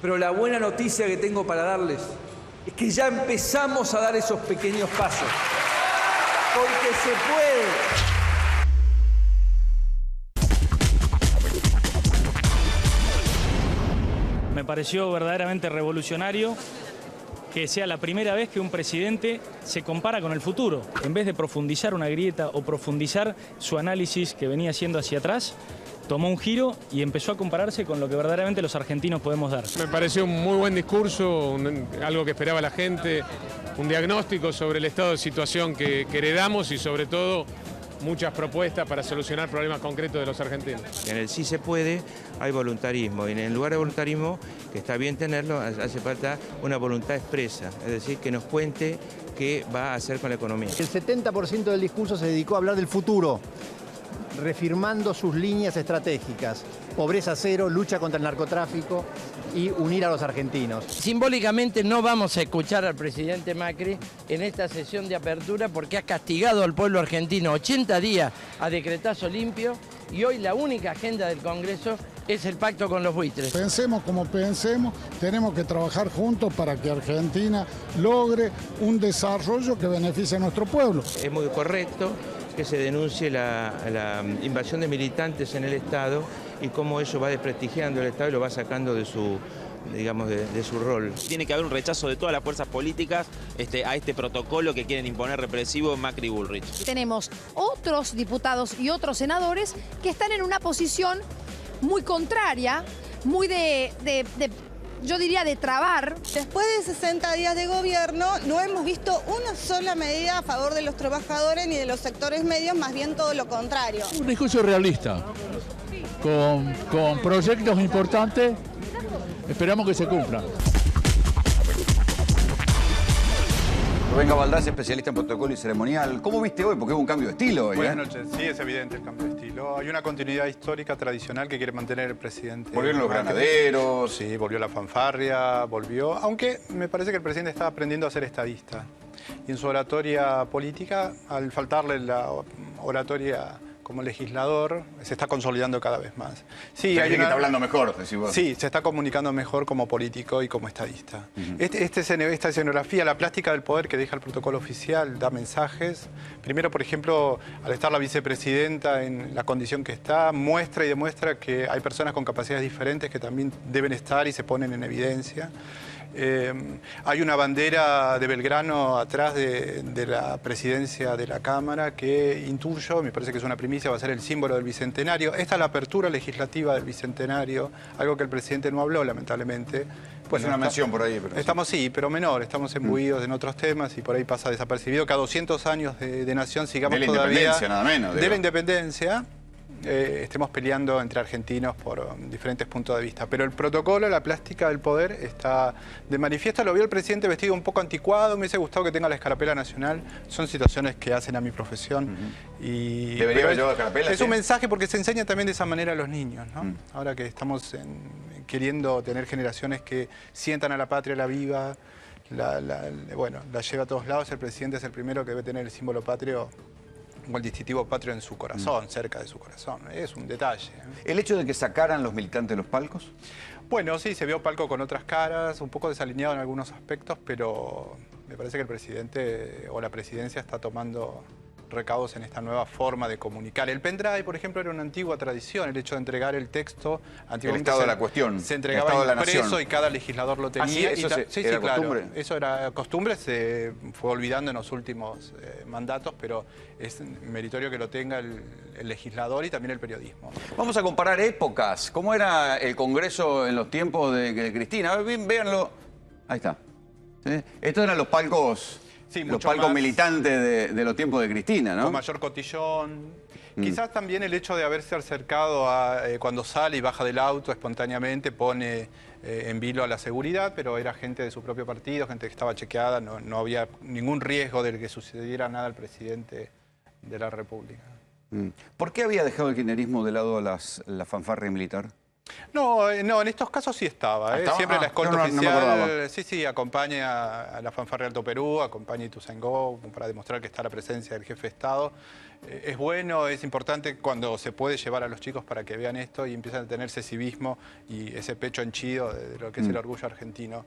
Pero la buena noticia que tengo para darles es que ya empezamos a dar esos pequeños pasos. Porque se puede. Me pareció verdaderamente revolucionario que sea la primera vez que un presidente se compara con el futuro. En vez de profundizar una grieta o profundizar su análisis que venía haciendo hacia atrás, tomó un giro y empezó a compararse con lo que verdaderamente los argentinos podemos dar. Me pareció un muy buen discurso, algo que esperaba la gente, un diagnóstico sobre el estado de situación que heredamos y sobre todo muchas propuestas para solucionar problemas concretos de los argentinos. En el sí se puede hay voluntarismo y en el lugar de voluntarismo, que está bien tenerlo, hace falta una voluntad expresa, es decir, que nos cuente qué va a hacer con la economía. El 70% del discurso se dedicó a hablar del futuro, reafirmando sus líneas estratégicas, pobreza cero, lucha contra el narcotráfico y unir a los argentinos. Simbólicamente no vamos a escuchar al presidente Macri en esta sesión de apertura porque ha castigado al pueblo argentino 80 días a decretazo limpio y hoy la única agenda del Congreso es el pacto con los buitres. Pensemos como pensemos, tenemos que trabajar juntos para que Argentina logre un desarrollo que beneficie a nuestro pueblo. Es muy correcto que se denuncie la invasión de militantes en el Estado y cómo eso va desprestigiando el Estado y lo va sacando de su, digamos, de su rol. Tiene que haber un rechazo de todas las fuerzas políticas a este protocolo que quieren imponer represivo Macri y Bullrich. Tenemos otros diputados y otros senadores que están en una posición muy contraria, muy yo diría de trabar. Después de 60 días de gobierno no hemos visto una sola medida a favor de los trabajadores ni de los sectores medios, más bien todo lo contrario. Un discurso realista, con proyectos importantes, esperamos que se cumplan. Rubén Gabaldás, especialista en protocolo y ceremonial. ¿Cómo viste hoy? Porque hubo un cambio de estilo hoy. Buenas noches. Sí, es evidente el cambio de estilo. Hay una continuidad histórica, tradicional que quiere mantener el presidente. Volvieron los granaderos. Sí, volvió la fanfarria, volvió. Aunque me parece que el presidente está aprendiendo a ser estadista. Y en su oratoria política, al faltarle la oratoria como legislador, se está consolidando cada vez más. Sí, que está hablando mejor, decís vos. Sí, se está comunicando mejor como político y como estadista. Esta escenografía, la plástica del poder que deja el protocolo oficial, da mensajes. Primero, por ejemplo, al estar la vicepresidenta en la condición que está, muestra y demuestra que hay personas con capacidades diferentes que también deben estar y se ponen en evidencia. Hay una bandera de Belgrano atrás de la presidencia de la Cámara que intuyo, me parece que es una primicia, va a ser el símbolo del Bicentenario. Esta es la apertura legislativa del Bicentenario, algo que el presidente no habló, lamentablemente. Pues una mención por ahí. Pero estamos, sí, pero menor, estamos imbuidos en otros temas y por ahí pasa desapercibido que a 200 años de nación sigamos de la todavía... independencia, nada menos. De la independencia. Estemos peleando entre argentinos por diferentes puntos de vista. Pero el protocolo, la plástica del poder está de manifiesto. Lo vio el presidente vestido un poco anticuado, me hubiese gustado que tenga la escarapela nacional. Son situaciones que hacen a mi profesión. Y ¿debería haber llevado escarapela? Es un mensaje porque se enseña también de esa manera a los niños, ¿no? Ahora que estamos queriendo tener generaciones que sientan a la patria, la viva, la lleva a todos lados, el presidente es el primero que debe tener el símbolo patrio el distintivo patrio en su corazón, cerca de su corazón. Es un detalle. ¿El hecho de que sacaran los militantes los palcos? Bueno, sí, se vio palco con otras caras, un poco desalineado en algunos aspectos, pero me parece que el presidente o la presidencia está tomando recaudos en esta nueva forma de comunicar. El pendrive, por ejemplo, era una antigua tradición, el hecho de entregar el texto. El estado de la cuestión. Se entregaba impreso y cada legislador lo tenía. ¿Ah, sí? ¿Eso era costumbre? Eso era costumbre, se fue olvidando en los últimos mandatos, pero es meritorio que lo tenga el legislador y también el periodismo. Vamos a comparar épocas. ¿Cómo era el Congreso en los tiempos de Cristina? A ver, véanlo. Ahí está. ¿Sí? Estos eran los palcos... Sí, los palcos militantes de los tiempos de Cristina, ¿no? Con mayor cotillón. Quizás también el hecho de haberse acercado a cuando sale y baja del auto espontáneamente pone en vilo a la seguridad, pero era gente de su propio partido, gente que estaba chequeada, no había ningún riesgo de que sucediera nada al presidente de la República. ¿Por qué había dejado el kirchnerismo de lado la fanfarria militar? No, en estos casos sí estaba. Siempre la escolta oficial sí, acompaña a la fanfarria Alto Perú, acompaña a Ituzaingó para demostrar que está la presencia del jefe de Estado. Es bueno, es importante cuando se puede llevar a los chicos para que vean esto y empiezan a tener ese civismo y ese pecho henchido de lo que es el orgullo argentino.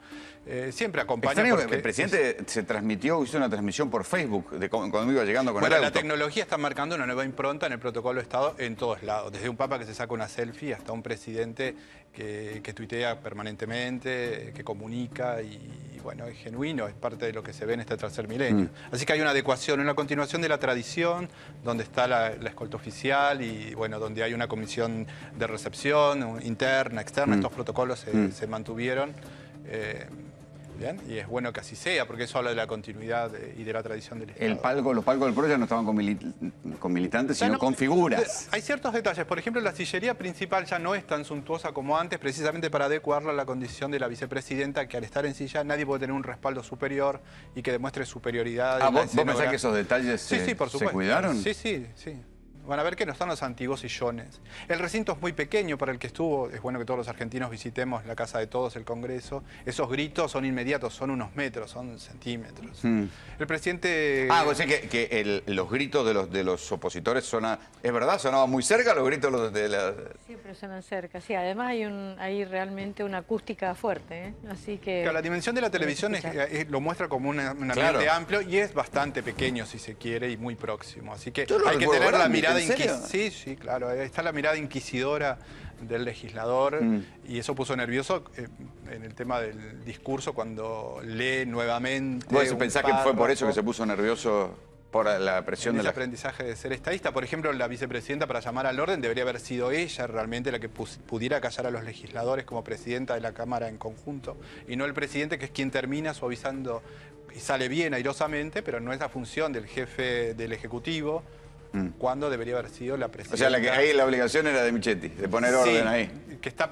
Siempre acompaña. Porque el presidente se transmitió, hizo una transmisión por Facebook de cuando iba llegando con el auto. La tecnología está marcando una nueva impronta en el protocolo de Estado en todos lados. Desde un papa que se saca una selfie hasta un presidente que tuitea permanentemente, que comunica y bueno, es genuino, es parte de lo que se ve en este tercer milenio. Así que hay una adecuación, una continuación de la tradición, donde está la escolta oficial y bueno, donde hay una comisión de recepción interna, externa, estos protocolos se mantuvieron. Bien, y es bueno que así sea, porque eso habla de la continuidad y de la tradición del Estado. Los palcos del PRO ya no estaban con militantes, sino con figuras. Hay ciertos detalles. Por ejemplo, la sillería principal ya no es tan suntuosa como antes, precisamente para adecuarla a la condición de la vicepresidenta, que al estar en silla nadie puede tener un respaldo superior y que demuestre superioridad. ¿Vos pensás que esos detalles por supuesto, se cuidaron? Sí. Van a ver que no están los antiguos sillones. El recinto es muy pequeño para el que estuvo. Es bueno que todos los argentinos visitemos la casa de todos, el Congreso. Esos gritos son inmediatos, son unos metros, son centímetros. El presidente... vos decís que los gritos de los opositores sonaban... ¿Es verdad? ¿Sonaban muy cerca los gritos de la...? Siempre suenan cerca, sí. Además hay realmente una acústica fuerte, Así que... Claro, la dimensión de la televisión lo muestra como un ambiente amplio y es bastante pequeño, si se quiere, y muy próximo. Así que hay que tener la mirada... Sí, claro. Está la mirada inquisidora del legislador y eso puso nervioso en el tema del discurso cuando lee nuevamente. ¿Vos pensás que fue por eso que se puso nervioso? Por la presión del aprendizaje de ser estadista. Por ejemplo, la vicepresidenta, para llamar al orden, debería haber sido ella realmente la que pudiera callar a los legisladores como presidenta de la Cámara en conjunto, y no el presidente, que es quien termina suavizando y sale bien airosamente, pero no es la función del jefe del Ejecutivo, cuando debería haber sido la presidenta. O sea, ahí la obligación era de Michetti, de poner orden ahí. Que está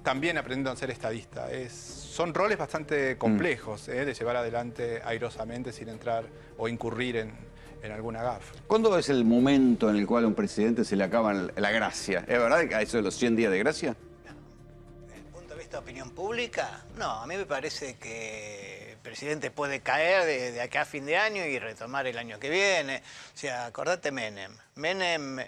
también aprendiendo a ser estadista. Son roles bastante complejos, de llevar adelante airosamente sin entrar o incurrir en alguna gafa. ¿Cuándo es el momento en el cual a un presidente se le acaba la gracia? ¿Es verdad que a eso de los 100 días de gracia? Desde el punto de vista de opinión pública, no. A mí me parece que el presidente puede caer de acá a fin de año y retomar el año que viene. O sea, acordate Menem. Menem,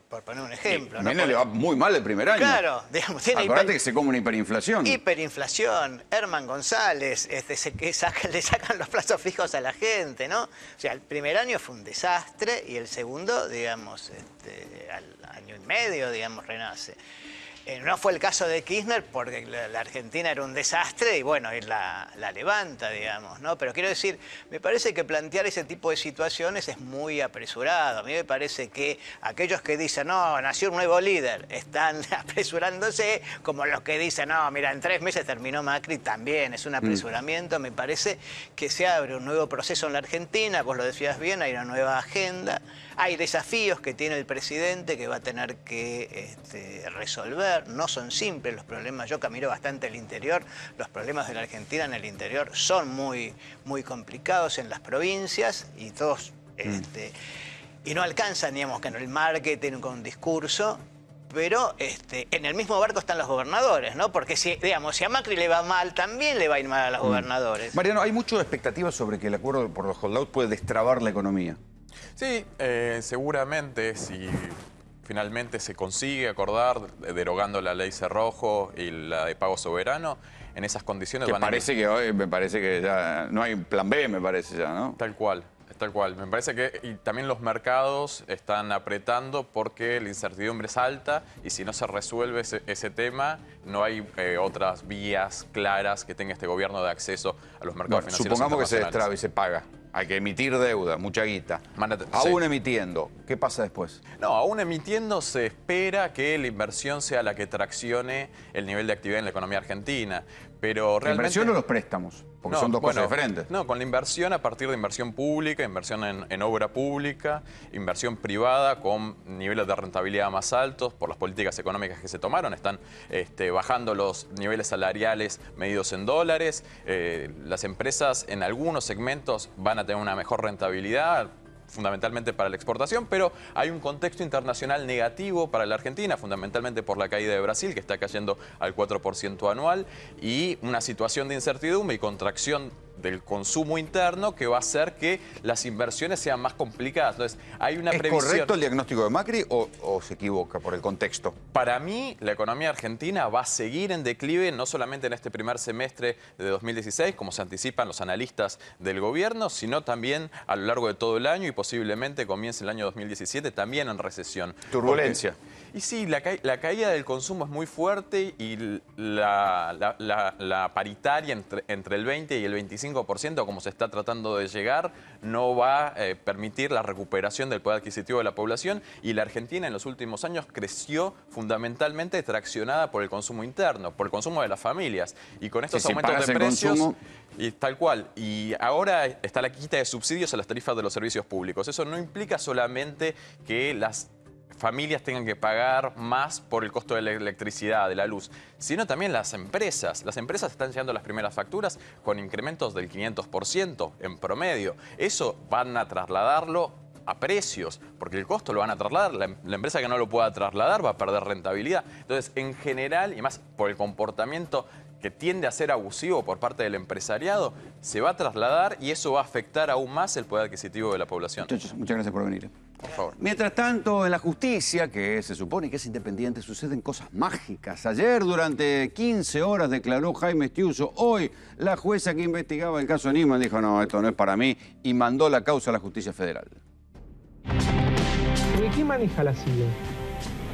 por poner un ejemplo. Menem le va muy mal el primer año. Claro, digamos, tiene acordate que se come una hiperinflación. Hiperinflación. Herman González, le sacan los plazos fijos a la gente, ¿no? O sea, el primer año fue un desastre y el segundo, digamos, al año y medio, digamos, renace. No fue el caso de Kirchner porque la Argentina era un desastre y bueno, él la levanta, digamos, ¿no? Pero quiero decir, me parece que plantear ese tipo de situaciones es muy apresurado. A mí me parece que aquellos que dicen, no, nació un nuevo líder, están apresurándose, como los que dicen, no, mira, en 3 meses terminó Macri, también es un apresuramiento. Me parece que se abre un nuevo proceso en la Argentina, vos lo decías bien, hay una nueva agenda, hay desafíos que tiene el presidente que va a tener que resolver. No son simples los problemas. Yo camino bastante el interior. Los problemas de la Argentina en el interior son muy complicados en las provincias y todos y no alcanzan, digamos, que en el marketing con un discurso. Pero en el mismo barco están los gobernadores, ¿no? Porque si a Macri le va mal, también le va a ir mal a los gobernadores. Mariano, hay mucha expectativa sobre que el acuerdo por los holdouts puede destrabar la economía. Sí, seguramente si finalmente se consigue acordar derogando la ley Cerrojo y la de pago soberano, en esas condiciones me parece que ya no hay plan B, me parece ya, ¿no? Tal cual. Tal cual. Me parece que y también los mercados están apretando porque la incertidumbre es alta y si no se resuelve ese tema, no hay otras vías claras que tenga este gobierno de acceso a los mercados financieros. Supongamos que se destraba y se paga. Hay que emitir deuda, mucha guita. Aún emitiendo, ¿qué pasa después? No, aún emitiendo se espera que la inversión sea la que traccione el nivel de actividad en la economía argentina. Pero realmente... ¿La inversión o los préstamos? Porque son dos cosas diferentes. No, con la inversión a partir de inversión pública, inversión en obra pública, inversión privada con niveles de rentabilidad más altos por las políticas económicas que se tomaron. Están bajando los niveles salariales medidos en dólares. Las empresas en algunos segmentos van a tener una mejor rentabilidad, fundamentalmente para la exportación, pero hay un contexto internacional negativo para la Argentina, fundamentalmente por la caída de Brasil, que está cayendo al 4% anual, y una situación de incertidumbre y contracción del consumo interno que va a hacer que las inversiones sean más complicadas. Entonces, hay una previsión. ¿Es correcto el diagnóstico de Macri o se equivoca por el contexto? Para mí, la economía argentina va a seguir en declive, no solamente en este primer semestre de 2016, como se anticipan los analistas del gobierno, sino también a lo largo de todo el año y posiblemente comience el año 2017 también en recesión. Turbulencia. Y sí, la caída del consumo es muy fuerte y la paritaria entre el 20 y el 25%, como se está tratando de llegar, no va a permitir la recuperación del poder adquisitivo de la población, y la Argentina en los últimos años creció fundamentalmente traccionada por el consumo interno, por el consumo de las familias. Y con estos aumentos de precios... Y tal cual. Y ahora está la quita de subsidios a las tarifas de los servicios públicos. Eso no implica solamente que las familias tengan que pagar más por el costo de la electricidad, de la luz, sino también las empresas. Las empresas están llegando las primeras facturas con incrementos del 500% en promedio. Eso van a trasladarlo a precios, porque el costo lo van a trasladar. La empresa que no lo pueda trasladar va a perder rentabilidad. Entonces, en general, y más por el comportamiento que tiende a ser abusivo por parte del empresariado, se va a trasladar y eso va a afectar aún más el poder adquisitivo de la población. Muchachos, muchas gracias por venir. Por favor. Mientras tanto, en la justicia, que se supone que es independiente, suceden cosas mágicas. Ayer, durante 15 horas, declaró Jaime Estiuso. Hoy, la jueza que investigaba el caso Nisman dijo, no, esto no es para mí, y mandó la causa a la justicia federal. ¿De qué maneja la CIA?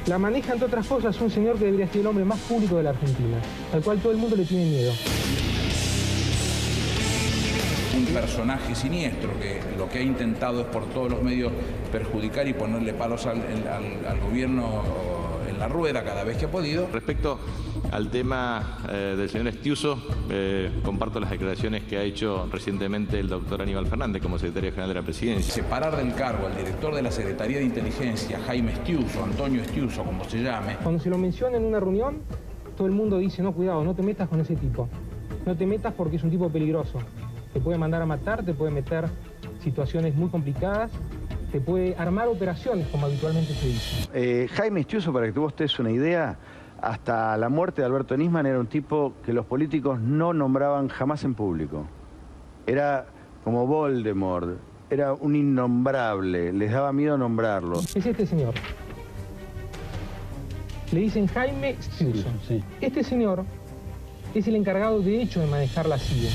La maneja, entre otras cosas, un señor que debería ser el hombre más público de la Argentina, al cual todo el mundo le tiene miedo. Un personaje siniestro que lo que ha intentado es por todos los medios perjudicar y ponerle palos al gobierno en la rueda cada vez que ha podido. Respecto al tema del señor Estiuso, comparto las declaraciones que ha hecho recientemente el doctor Aníbal Fernández como secretario general de la Presidencia. Separar del cargo al director de la Secretaría de Inteligencia, Jaime Estiuso, Antonio Estiuso, como se llame. Cuando se lo menciona en una reunión, todo el mundo dice, no, cuidado, no te metas con ese tipo. No te metas porque es un tipo peligroso. Te puede mandar a matar, te puede meter situaciones muy complicadas, te puede armar operaciones, como habitualmente se dice. Jaime Estiuso, para que vos te des una idea, hasta la muerte de Alberto Nisman era un tipo que los políticos no nombraban jamás en público. Era como Voldemort, era un innombrable, les daba miedo nombrarlo. Es este señor. Le dicen Jaime Estiuso. Sí. Este señor es el encargado de hecho de manejar la CIA.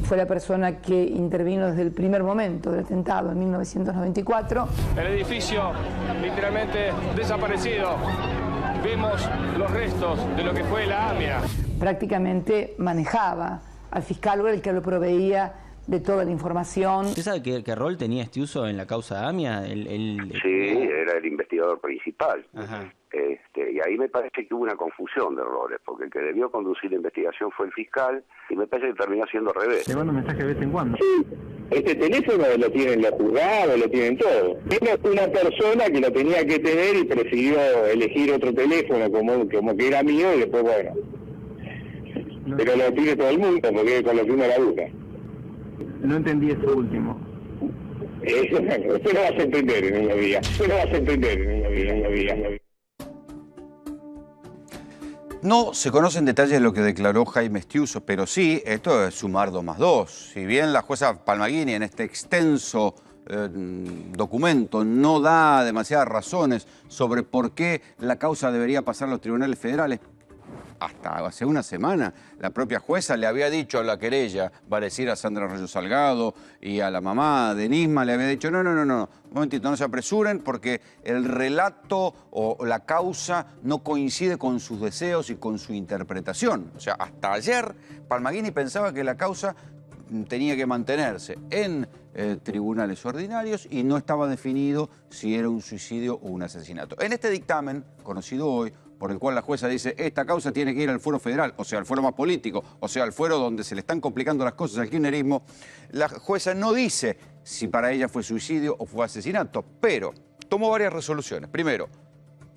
Fue la persona que intervino desde el primer momento del atentado en 1994. El edificio literalmente desaparecido. Vemos los restos de lo que fue la AMIA. Prácticamente manejaba al fiscal, o el que lo proveía de toda la información. ¿Usted sabe qué rol tenía Estiuso en la causa AMIA? Sí, era el investigador principal. Ajá. Y ahí me parece que hubo una confusión de roles, porque el que debió conducir la investigación fue el fiscal, y me parece que terminó siendo al revés. Le mando mensaje de vez en cuando. Sí, este teléfono lo tienen los juzgados, lo tienen todo. Era una persona que lo tenía que tener y prefirió elegir otro teléfono como que era mío, y después, bueno. Pero lo tiene todo el mundo, porque con lo que uno la duda. No entendí esto último. Eso lo vas a entender en una vida. Eso lo vas a entender en una vida. No se conocen detalles de lo que declaró Jaime Estiuso, pero sí, esto es sumar 2 más 2. Si bien la jueza Palmagini en este extenso documento no da demasiadas razones sobre por qué la causa debería pasar a los tribunales federales, hasta hace una semana la propia jueza le había dicho a la querella, va a decir a Sandra Arroyo Salgado y a la mamá de Nisman, le había dicho, no, un momentito, no se apresuren porque el relato o la causa no coincide con sus deseos y con su interpretación. O sea, hasta ayer Palmagini pensaba que la causa tenía que mantenerse en tribunales ordinarios y no estaba definido si era un suicidio o un asesinato. En este dictamen, conocido hoy, por el cual la jueza dice esta causa tiene que ir al fuero federal, o sea, al fuero más político, o sea, al fuero donde se le están complicando las cosas al kirchnerismo, la jueza no dice si para ella fue suicidio o fue asesinato, pero tomó varias resoluciones. Primero,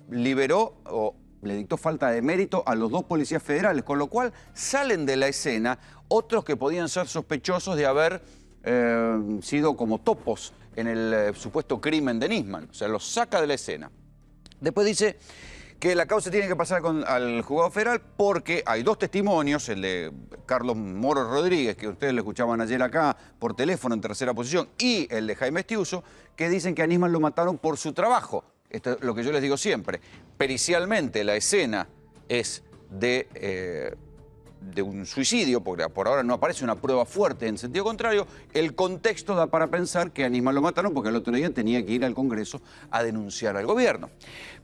liberó o le dictó falta de mérito a los 2 policías federales, con lo cual salen de la escena otros que podían ser sospechosos de haber sido como topos en el supuesto crimen de Nisman, o sea, los saca de la escena. Después dice que la causa tiene que pasar al juzgado federal porque hay 2 testimonios, el de Carlos Moro Rodríguez, que ustedes lo escuchaban ayer acá por teléfono en tercera posición, y el de Jaime Estiuso, que dicen que a Nisman lo mataron por su trabajo. Esto es lo que yo les digo siempre. Pericialmente la escena es de un suicidio, porque por ahora no aparece una prueba fuerte en sentido contrario. El contexto da para pensar que a Nisman lo mataron porque el otro día tenía que ir al Congreso a denunciar al gobierno.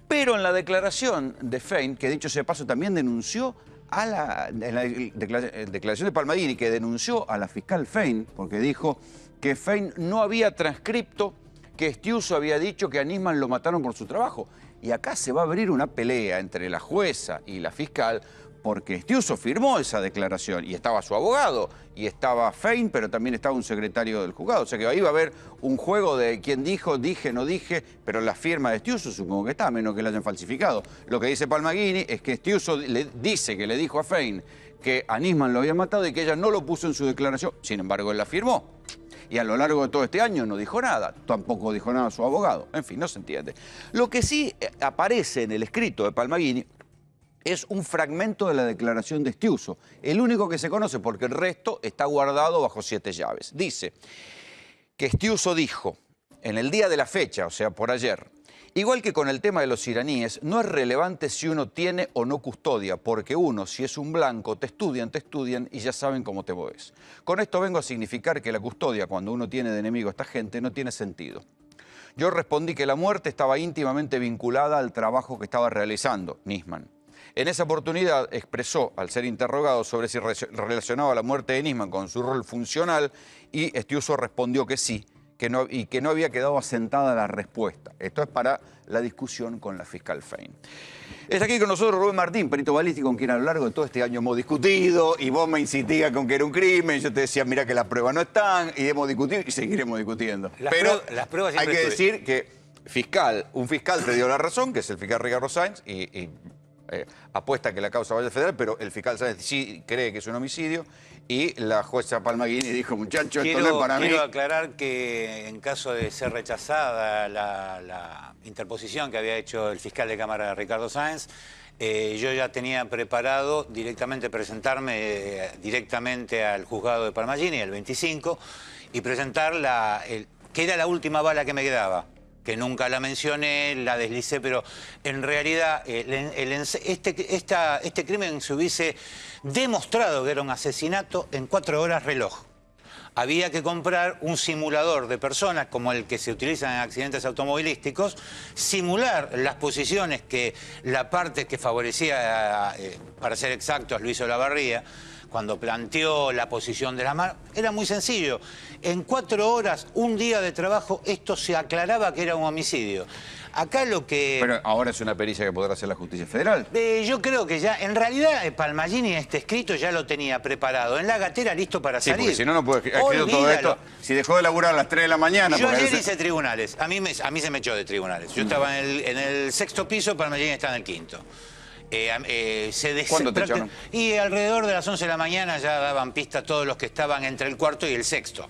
Pero en la declaración de Fein, que dicho sea de paso también denunció en la declaración de Palmagini, que denunció a la fiscal Fein, porque dijo que Fein no había transcripto que Estiuso había dicho que a Nisman lo mataron por su trabajo. Y acá se va a abrir una pelea entre la jueza y la fiscal porque Estiuso firmó esa declaración y estaba su abogado y estaba Fein, pero también estaba un secretario del juzgado. O sea que ahí va a haber un juego de quién dijo, dije, no dije, pero la firma de Estiuso supongo que está, a menos que la hayan falsificado. Lo que dice Palmagini es que Estiuso le dice que le dijo a Fein que a Nisman lo había matado y que ella no lo puso en su declaración. Sin embargo, él la firmó. Y a lo largo de todo este año no dijo nada, tampoco dijo nada su abogado. En fin, no se entiende. Lo que sí aparece en el escrito de Palmagini es un fragmento de la declaración de Estiuso, el único que se conoce porque el resto está guardado bajo 7 llaves. Dice que Estiuso dijo, en el día de la fecha, o sea, por ayer, igual que con el tema de los iraníes, no es relevante si uno tiene o no custodia, porque uno, si es un blanco, te estudian y ya saben cómo te mueves. Con esto vengo a significar que la custodia, cuando uno tiene de enemigo a esta gente, no tiene sentido. Yo respondí que la muerte estaba íntimamente vinculada al trabajo que estaba realizando Nisman. En esa oportunidad expresó, al ser interrogado sobre si relacionaba la muerte de Nisman con su rol funcional, y Estiuso respondió que sí, y que no había quedado asentada la respuesta. Esto es para la discusión con la fiscal Fein. Está aquí con nosotros Rubén Martín, perito balístico, con quien a lo largo de todo este año hemos discutido, y vos me insistías con que era un crimen, yo te decía, mira que las pruebas no están, y hemos discutido y seguiremos discutiendo. Pero las pruebas hay que decir que un fiscal te dio la razón, que es el fiscal Ricardo Sáenz, y apuesta que la causa vaya federal, pero el fiscal Sáenz sí cree que es un homicidio, y la jueza Palmagini dijo, muchacho, esto no es para mí. Quiero aclarar que en caso de ser rechazada la interposición que había hecho el fiscal de Cámara, Ricardo Sáenz, yo ya tenía preparado directamente presentarme directamente al juzgado de Palmagini, el 25, y presentar que era la última bala que me quedaba, que nunca la mencioné, la deslicé, pero en realidad este crimen se hubiese demostrado que era un asesinato en 4 horas reloj. Había que comprar un simulador de personas como el que se utiliza en accidentes automovilísticos, simular las posiciones que la parte que favorecía, para ser exactos, Luis Olavarría, cuando planteó la posición de las manos, era muy sencillo. En 4 horas, un día de trabajo, esto se aclaraba que era un homicidio. Acá lo que... Pero ahora es una pericia que podrá hacer la justicia federal. Yo creo que ya, en realidad, Palmagini este escrito ya lo tenía preparado en la gatera, listo para salir. Porque si no, no puede escribir todo esto. Si dejó de laburar a las 3 de la mañana... Yo ayer hice tribunales. A mí se me echó de tribunales. Yo estaba en el 6º piso, Palmagini está en el 5º. ¿Cuándo te echaron? Y alrededor de las 11 de la mañana ya daban pista todos los que estaban entre el 4º y el 6º.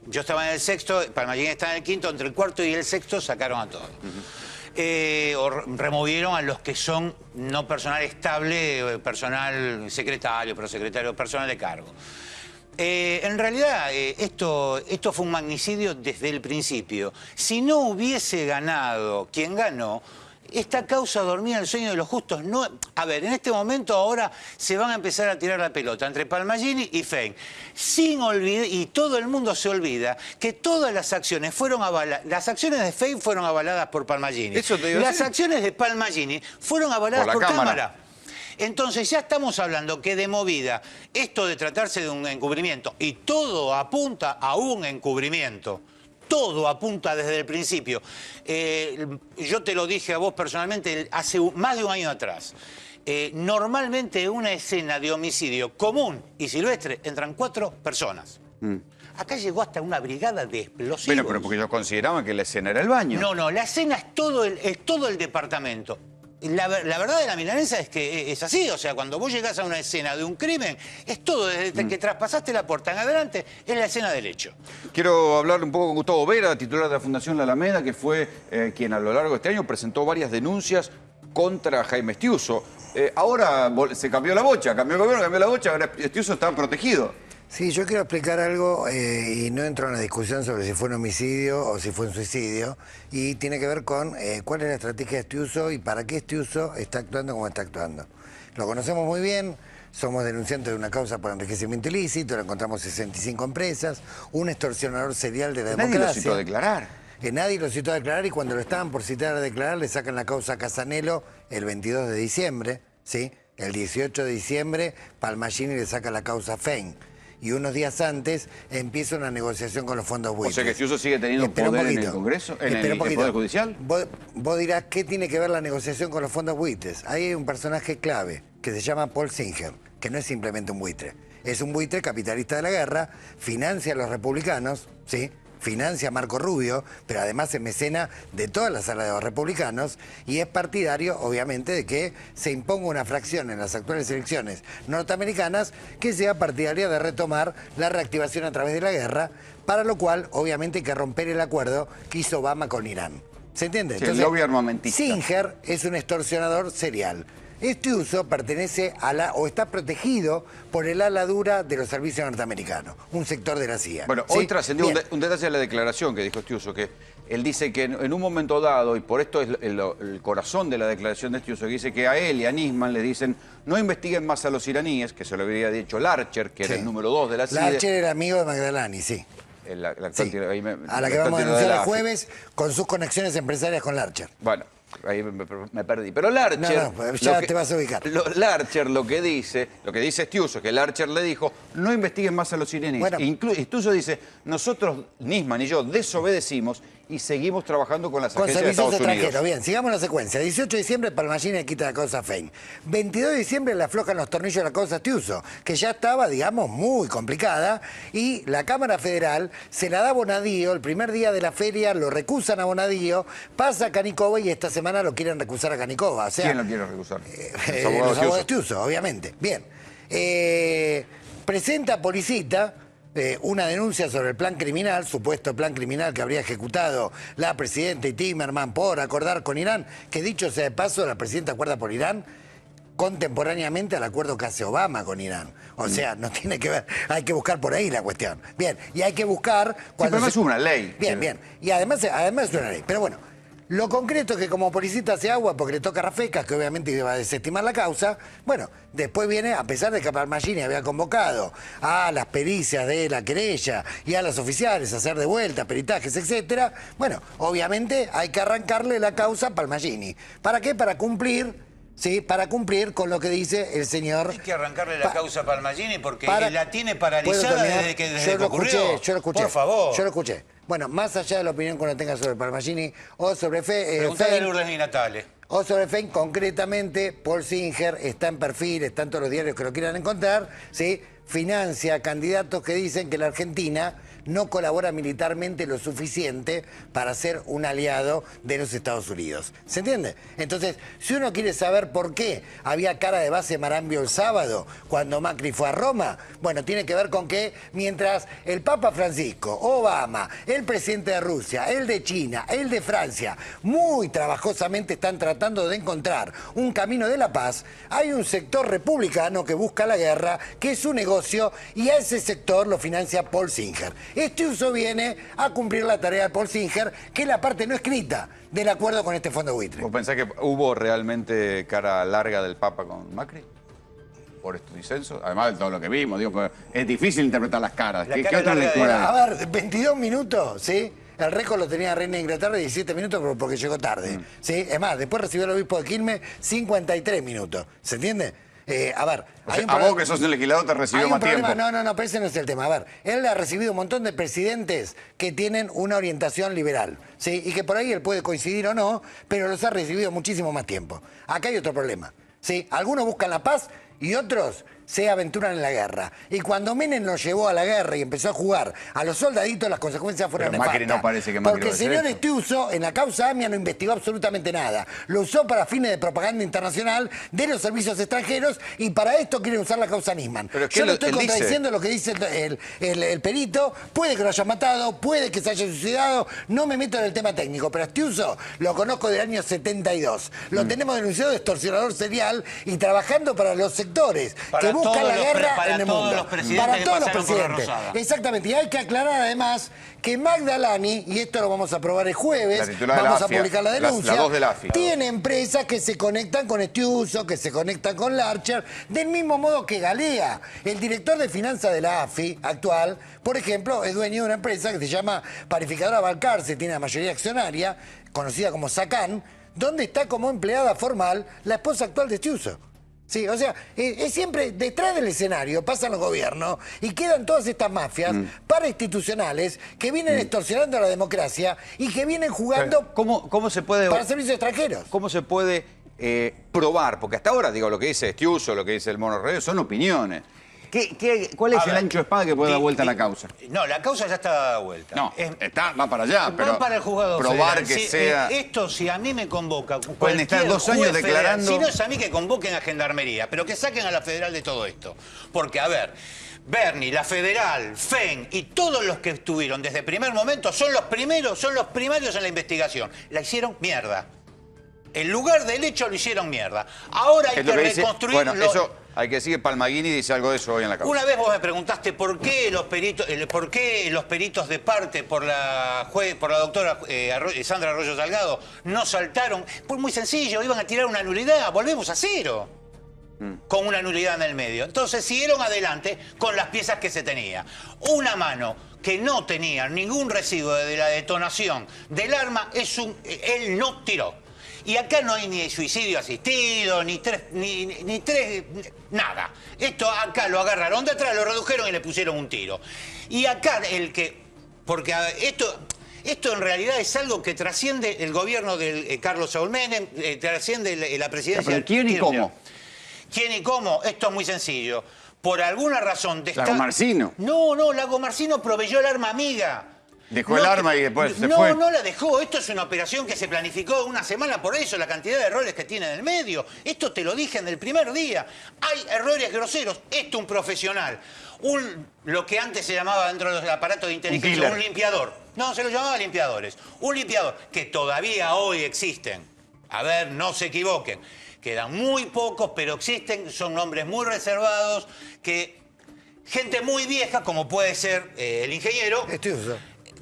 Yo estaba en el 6º, Palmagini está en el 5º, entre el 4º y el 6º sacaron a todos. o removieron a los que son no personal estable, personal secretario, prosecretario, personal de cargo. En realidad, esto fue un magnicidio desde el principio. Si no hubiese ganado quien ganó, esta causa dormía el sueño de los justos. No, a ver, en este momento ahora se van a empezar a tirar la pelota entre Palmagini y Fein. Sin olvidar, y todo el mundo se olvida, que todas las acciones fueron avaladas. Las acciones de Fein fueron avaladas por Palmagini. Las acciones de Palmagini fueron avaladas por Cámara. Entonces ya estamos hablando que de movida, esto de tratarse de un encubrimiento, y todo apunta a un encubrimiento. Todo apunta desde el principio. Yo te lo dije a vos personalmente hace más de un año atrás. Normalmente en una escena de homicidio común y silvestre entran 4 personas. Acá llegó hasta una brigada de explosivos. Bueno, pero porque ellos consideraban que la escena era el baño. No, la escena es todo el departamento. La verdad de la milanesa es que es así, o sea, cuando vos llegás a una escena de un crimen, es todo, desde que traspasaste la puerta en adelante, es la escena del hecho. Quiero hablar un poco con Gustavo Vera, titular de la Fundación La Alameda, que fue quien a lo largo de este año presentó varias denuncias contra Jaime Estiuso. Ahora se cambió la bocha, cambió el gobierno, cambió la bocha, ahora Estiuso está protegido. Sí, yo quiero explicar algo y no entro en la discusión sobre si fue un homicidio o si fue un suicidio, y tiene que ver con cuál es la estrategia de Estiuso y para qué Estiuso está actuando como está actuando. Lo conocemos muy bien, somos denunciantes de una causa por enriquecimiento ilícito, le encontramos 65 empresas, un extorsionador serial de la democracia. Nadie lo citó a declarar. Nadie lo citó a declarar, y cuando lo estaban por citar a declarar le sacan la causa a Casanelo el 22 de diciembre, ¿sí? El 18 de diciembre Palmagini le saca la causa a Fein. Y unos días antes empieza una negociación con los fondos buitres. O sea que Estiuso sigue teniendo poder en el Congreso, en el Poder Judicial. Vos dirás, ¿qué tiene que ver la negociación con los fondos buitres? Ahí hay un personaje clave que se llama Paul Singer, que no es simplemente un buitre. Es un buitre capitalista de la guerra, financia a los republicanos, ¿sí? Financia a Marco Rubio, pero además es mecena de toda la sala de los republicanos, y es partidario, obviamente, de que se imponga una fracción en las actuales elecciones norteamericanas que sea partidaria de retomar la reactivación a través de la guerra, para lo cual, obviamente, hay que romper el acuerdo que hizo Obama con Irán. ¿Se entiende? Sí, entonces, el lobby armamentista. Singer es un extorsionador serial. Estiuso pertenece a o está protegido por el ala dura de los servicios norteamericanos, un sector de la CIA. Bueno, ¿sí? hoy trascendió un detalle de la declaración que dijo Estiuso, que él dice que en un momento dado, y por esto es el corazón de la declaración de Estiuso, que dice que a él y a Nisman le dicen no investiguen más a los iraníes, que se lo habría dicho Larcher, que era el número 2 de la CIA. Larcher era amigo de Magdalani, sí. A la que vamos a denunciar el jueves con sus conexiones empresarias con Larcher. Bueno, ahí me perdí. Pero Larcher... No, ya te vas a ubicar. Larcher lo que dice Estiuso, que Larcher le dijo, no investiguen más a los iraníes. Bueno, Estiuso dice, nosotros, Nisman y yo, desobedecimos y seguimos trabajando con las agencias de Estados Unidos. Bien, sigamos la secuencia. 18 de diciembre, Palmagini le quita la causa a Fein. 22 de diciembre le aflojan los tornillos de la causa a Estiuso, que ya estaba, digamos, muy complicada, y la Cámara Federal se la da a Bonadío. El primer día de la feria lo recusan a Bonadío, pasa a Canicova, y esta semana lo quieren recusar a Canicova. O sea, ¿quién lo quiere recusar? Los abogados de Estiuso, obviamente. Bien. Presenta a Policita una denuncia sobre el plan criminal, supuesto plan criminal que habría ejecutado la presidenta y Timerman por acordar con Irán, que dicho sea de paso, la presidenta acuerda por Irán contemporáneamente al acuerdo que hace Obama con Irán. O sea, no tiene que ver, hay que buscar por ahí la cuestión. Bien, y hay que buscar... Cuando es una ley. Bien. Y además es una ley. Pero bueno, lo concreto es que como Policita hace agua porque le toca a Rafecas, que obviamente iba a desestimar la causa, bueno, después viene, a pesar de que Palmagini había convocado a las pericias de la querella y a los oficiales a hacer de vuelta, peritajes, etcétera, bueno, obviamente hay que arrancarle la causa a Palmagini. ¿Para qué? Para cumplir... Sí, para cumplir con lo que dice el señor... Hay que arrancarle la causa a Palmagini porque la tiene paralizada desde que ocurrió. Yo lo escuché. Por favor. Yo lo escuché. Bueno, más allá de la opinión que uno tenga sobre Palmagini o sobre Preguntale a Lourdes Di Natale. O sobre Fein, concretamente, Paul Singer está en perfil, está en todos los diarios que lo quieran encontrar, ¿sí? Financia candidatos que dicen que la Argentina no colabora militarmente lo suficiente para ser un aliado de los Estados Unidos. ¿Se entiende? Entonces, si uno quiere saber por qué había cara de base Marambio el sábado, cuando Macri fue a Roma, bueno, tiene que ver con que mientras el Papa Francisco, Obama, el presidente de Rusia, el de China, el de Francia, muy trabajosamente están tratando de encontrar un camino de la paz, hay un sector republicano que busca la guerra, que es su negocio, y a ese sector lo financia Paul Singer. Este uso viene a cumplir la tarea de Paul Singer, que es la parte no escrita del acuerdo con este fondo buitre. ¿Vos pensás que hubo realmente cara larga del Papa con Macri? Por estos disensos, además de todo lo que vimos, digo, es difícil interpretar las caras. ¿Qué otra lectura? A ver, 22 minutos, ¿sí? El récord lo tenía Reina de Inglaterra, 17 minutos porque llegó tarde. ¿Sí? Es más, después recibió el obispo de Quilmes 53 minutos. ¿Se entiende? A ver, o sea, a vos que sos el legislador te recibió más tiempo. No, pero ese no es el tema. A ver, él ha recibido un montón de presidentes que tienen una orientación liberal, ¿sí? Y que por ahí él puede coincidir o no, pero los ha recibido muchísimo más tiempo. Acá hay otro problema, ¿sí? Algunos buscan la paz y otros se aventuran en la guerra. Y cuando Menem nos llevó a la guerra y empezó a jugar a los soldaditos, las consecuencias fueron nefastas. Macri no parece que Macri porque el señor Estiuso, en la causa AMIA, no investigó absolutamente nada. Lo usó para fines de propaganda internacional de los servicios extranjeros y para esto quieren usar la causa Nisman. Yo no estoy contradiciendo lo que dice el perito. Puede que lo haya matado, puede que se haya suicidado. No me meto en el tema técnico, pero Estiuso lo conozco del año 72. Lo tenemos denunciado de extorsionador serial y trabajando para los sectores que buscan la guerra en el mundo. Para todos los presidentes. Exactamente. Y hay que aclarar además que Magda Lani, y esto lo vamos a probar el jueves, vamos a publicar la denuncia, tiene empresas que se conectan con Estiuso, que se conectan con Larcher, del mismo modo que Galea, el director de finanzas de la AFI actual, por ejemplo, es dueño de una empresa que se llama Panificadora Balcarce, tiene la mayoría accionaria, conocida como SACAN, donde está como empleada formal la esposa actual de Estiuso. Sí, o sea, es siempre detrás del escenario, pasan los gobiernos y quedan todas estas mafias parainstitucionales que vienen extorsionando a la democracia y que vienen jugando ¿Cómo se puede, para servicios extranjeros. ¿Cómo se puede probar? Porque hasta ahora, digo, lo que dice Estiuso, lo que dice el Mono Reyes, son opiniones. ¿Cuál es el ancho de espada que puede dar vuelta a la causa? No, la causa ya está dada vuelta. No, va para allá, pero va para el juzgado probar federal. que sea... Esto, si a mí me convoca... Pueden estar 2 años declarando... Si no es a mí, que convoquen a Gendarmería, pero que saquen a la federal de todo esto. Porque, a ver, Bernie, la federal, FEN y todos los que estuvieron desde el primer momento son los primeros, son los primarios en la investigación. La hicieron mierda. El lugar del hecho lo hicieron mierda. Ahora hay que reconstruir... Bueno, eso... Hay que decir que Palmaguini dice algo de eso hoy en la causa. Una vez vos me preguntaste por qué los peritos de parte por la doctora Sandra Arroyo Salgado no saltaron. Pues muy sencillo, iban a tirar una nulidad, volvemos a cero. Con una nulidad en el medio. Entonces siguieron adelante con las piezas que se tenía. Una mano que no tenía ningún residuo de la detonación del arma, él no tiró. Y acá no hay ni suicidio asistido, ni tres, nada. Esto acá lo agarraron de atrás, lo redujeron y le pusieron un tiro. Y acá porque esto en realidad es algo que trasciende el gobierno de Carlos Saúl Menem, trasciende la presidencia. ¿Pero quién y cómo? ¿Quién y cómo? Esto es muy sencillo. Por alguna razón... ¿Lagomarsino? No, Lagomarsino proveyó el arma amiga. Dejó el arma y después se fue. No la dejó. Esto es una operación que se planificó una semana, por eso la cantidad de errores que tiene en el medio. Esto te lo dije en el primer día. Hay errores groseros. Esto un profesional. Lo que antes se llamaba dentro del aparato de inteligencia un limpiador. No, se lo llamaba limpiadores. Un limpiador que todavía hoy existen. A ver, no se equivoquen. Quedan muy pocos, pero existen. Son nombres muy reservados que gente muy vieja, como puede ser el ingeniero...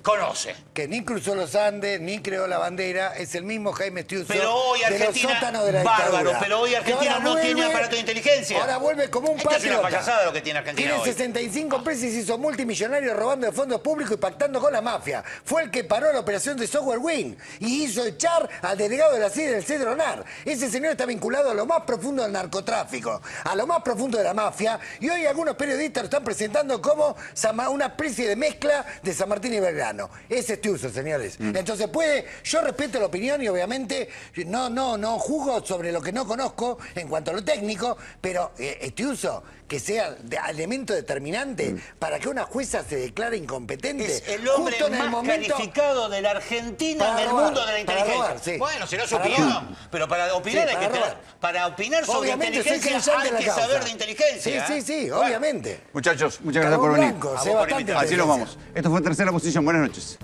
conoce. Que ni cruzó los Andes, ni creó la bandera, es el mismo Jaime Estiuso. Pero hoy Argentina, bárbaro, pero hoy Argentina no tiene aparato de inteligencia. Ahora vuelve como un patriota. Esto es una payasada lo que tiene Argentina hoy. Tiene 65 empresas y se hizo multimillonario robando de fondos públicos y pactando con la mafia. Fue el que paró la operación de Software Wing y hizo echar al delegado de la CID del Cedronar. Ese señor está vinculado a lo más profundo del narcotráfico, a lo más profundo de la mafia, y hoy algunos periodistas lo están presentando como una especie de mezcla de San Martín y Belgrano. mano. Ese es Tiuso, señores. Entonces yo respeto la opinión y obviamente no juzgo sobre lo que no conozco en cuanto a lo técnico, pero Tiuso, que sea elemento determinante para que una jueza se declare incompetente. Es el hombre justo en el más momento calificado de la Argentina, del mundo de la inteligencia. Bueno, será su opinión, pero para opinar para opinar sobre inteligencia hay que saber de inteligencia. Sí, obviamente. Muchachos, muchas gracias por venir. Así nos vamos. Esto fue Tercera Posición. Buenas noches.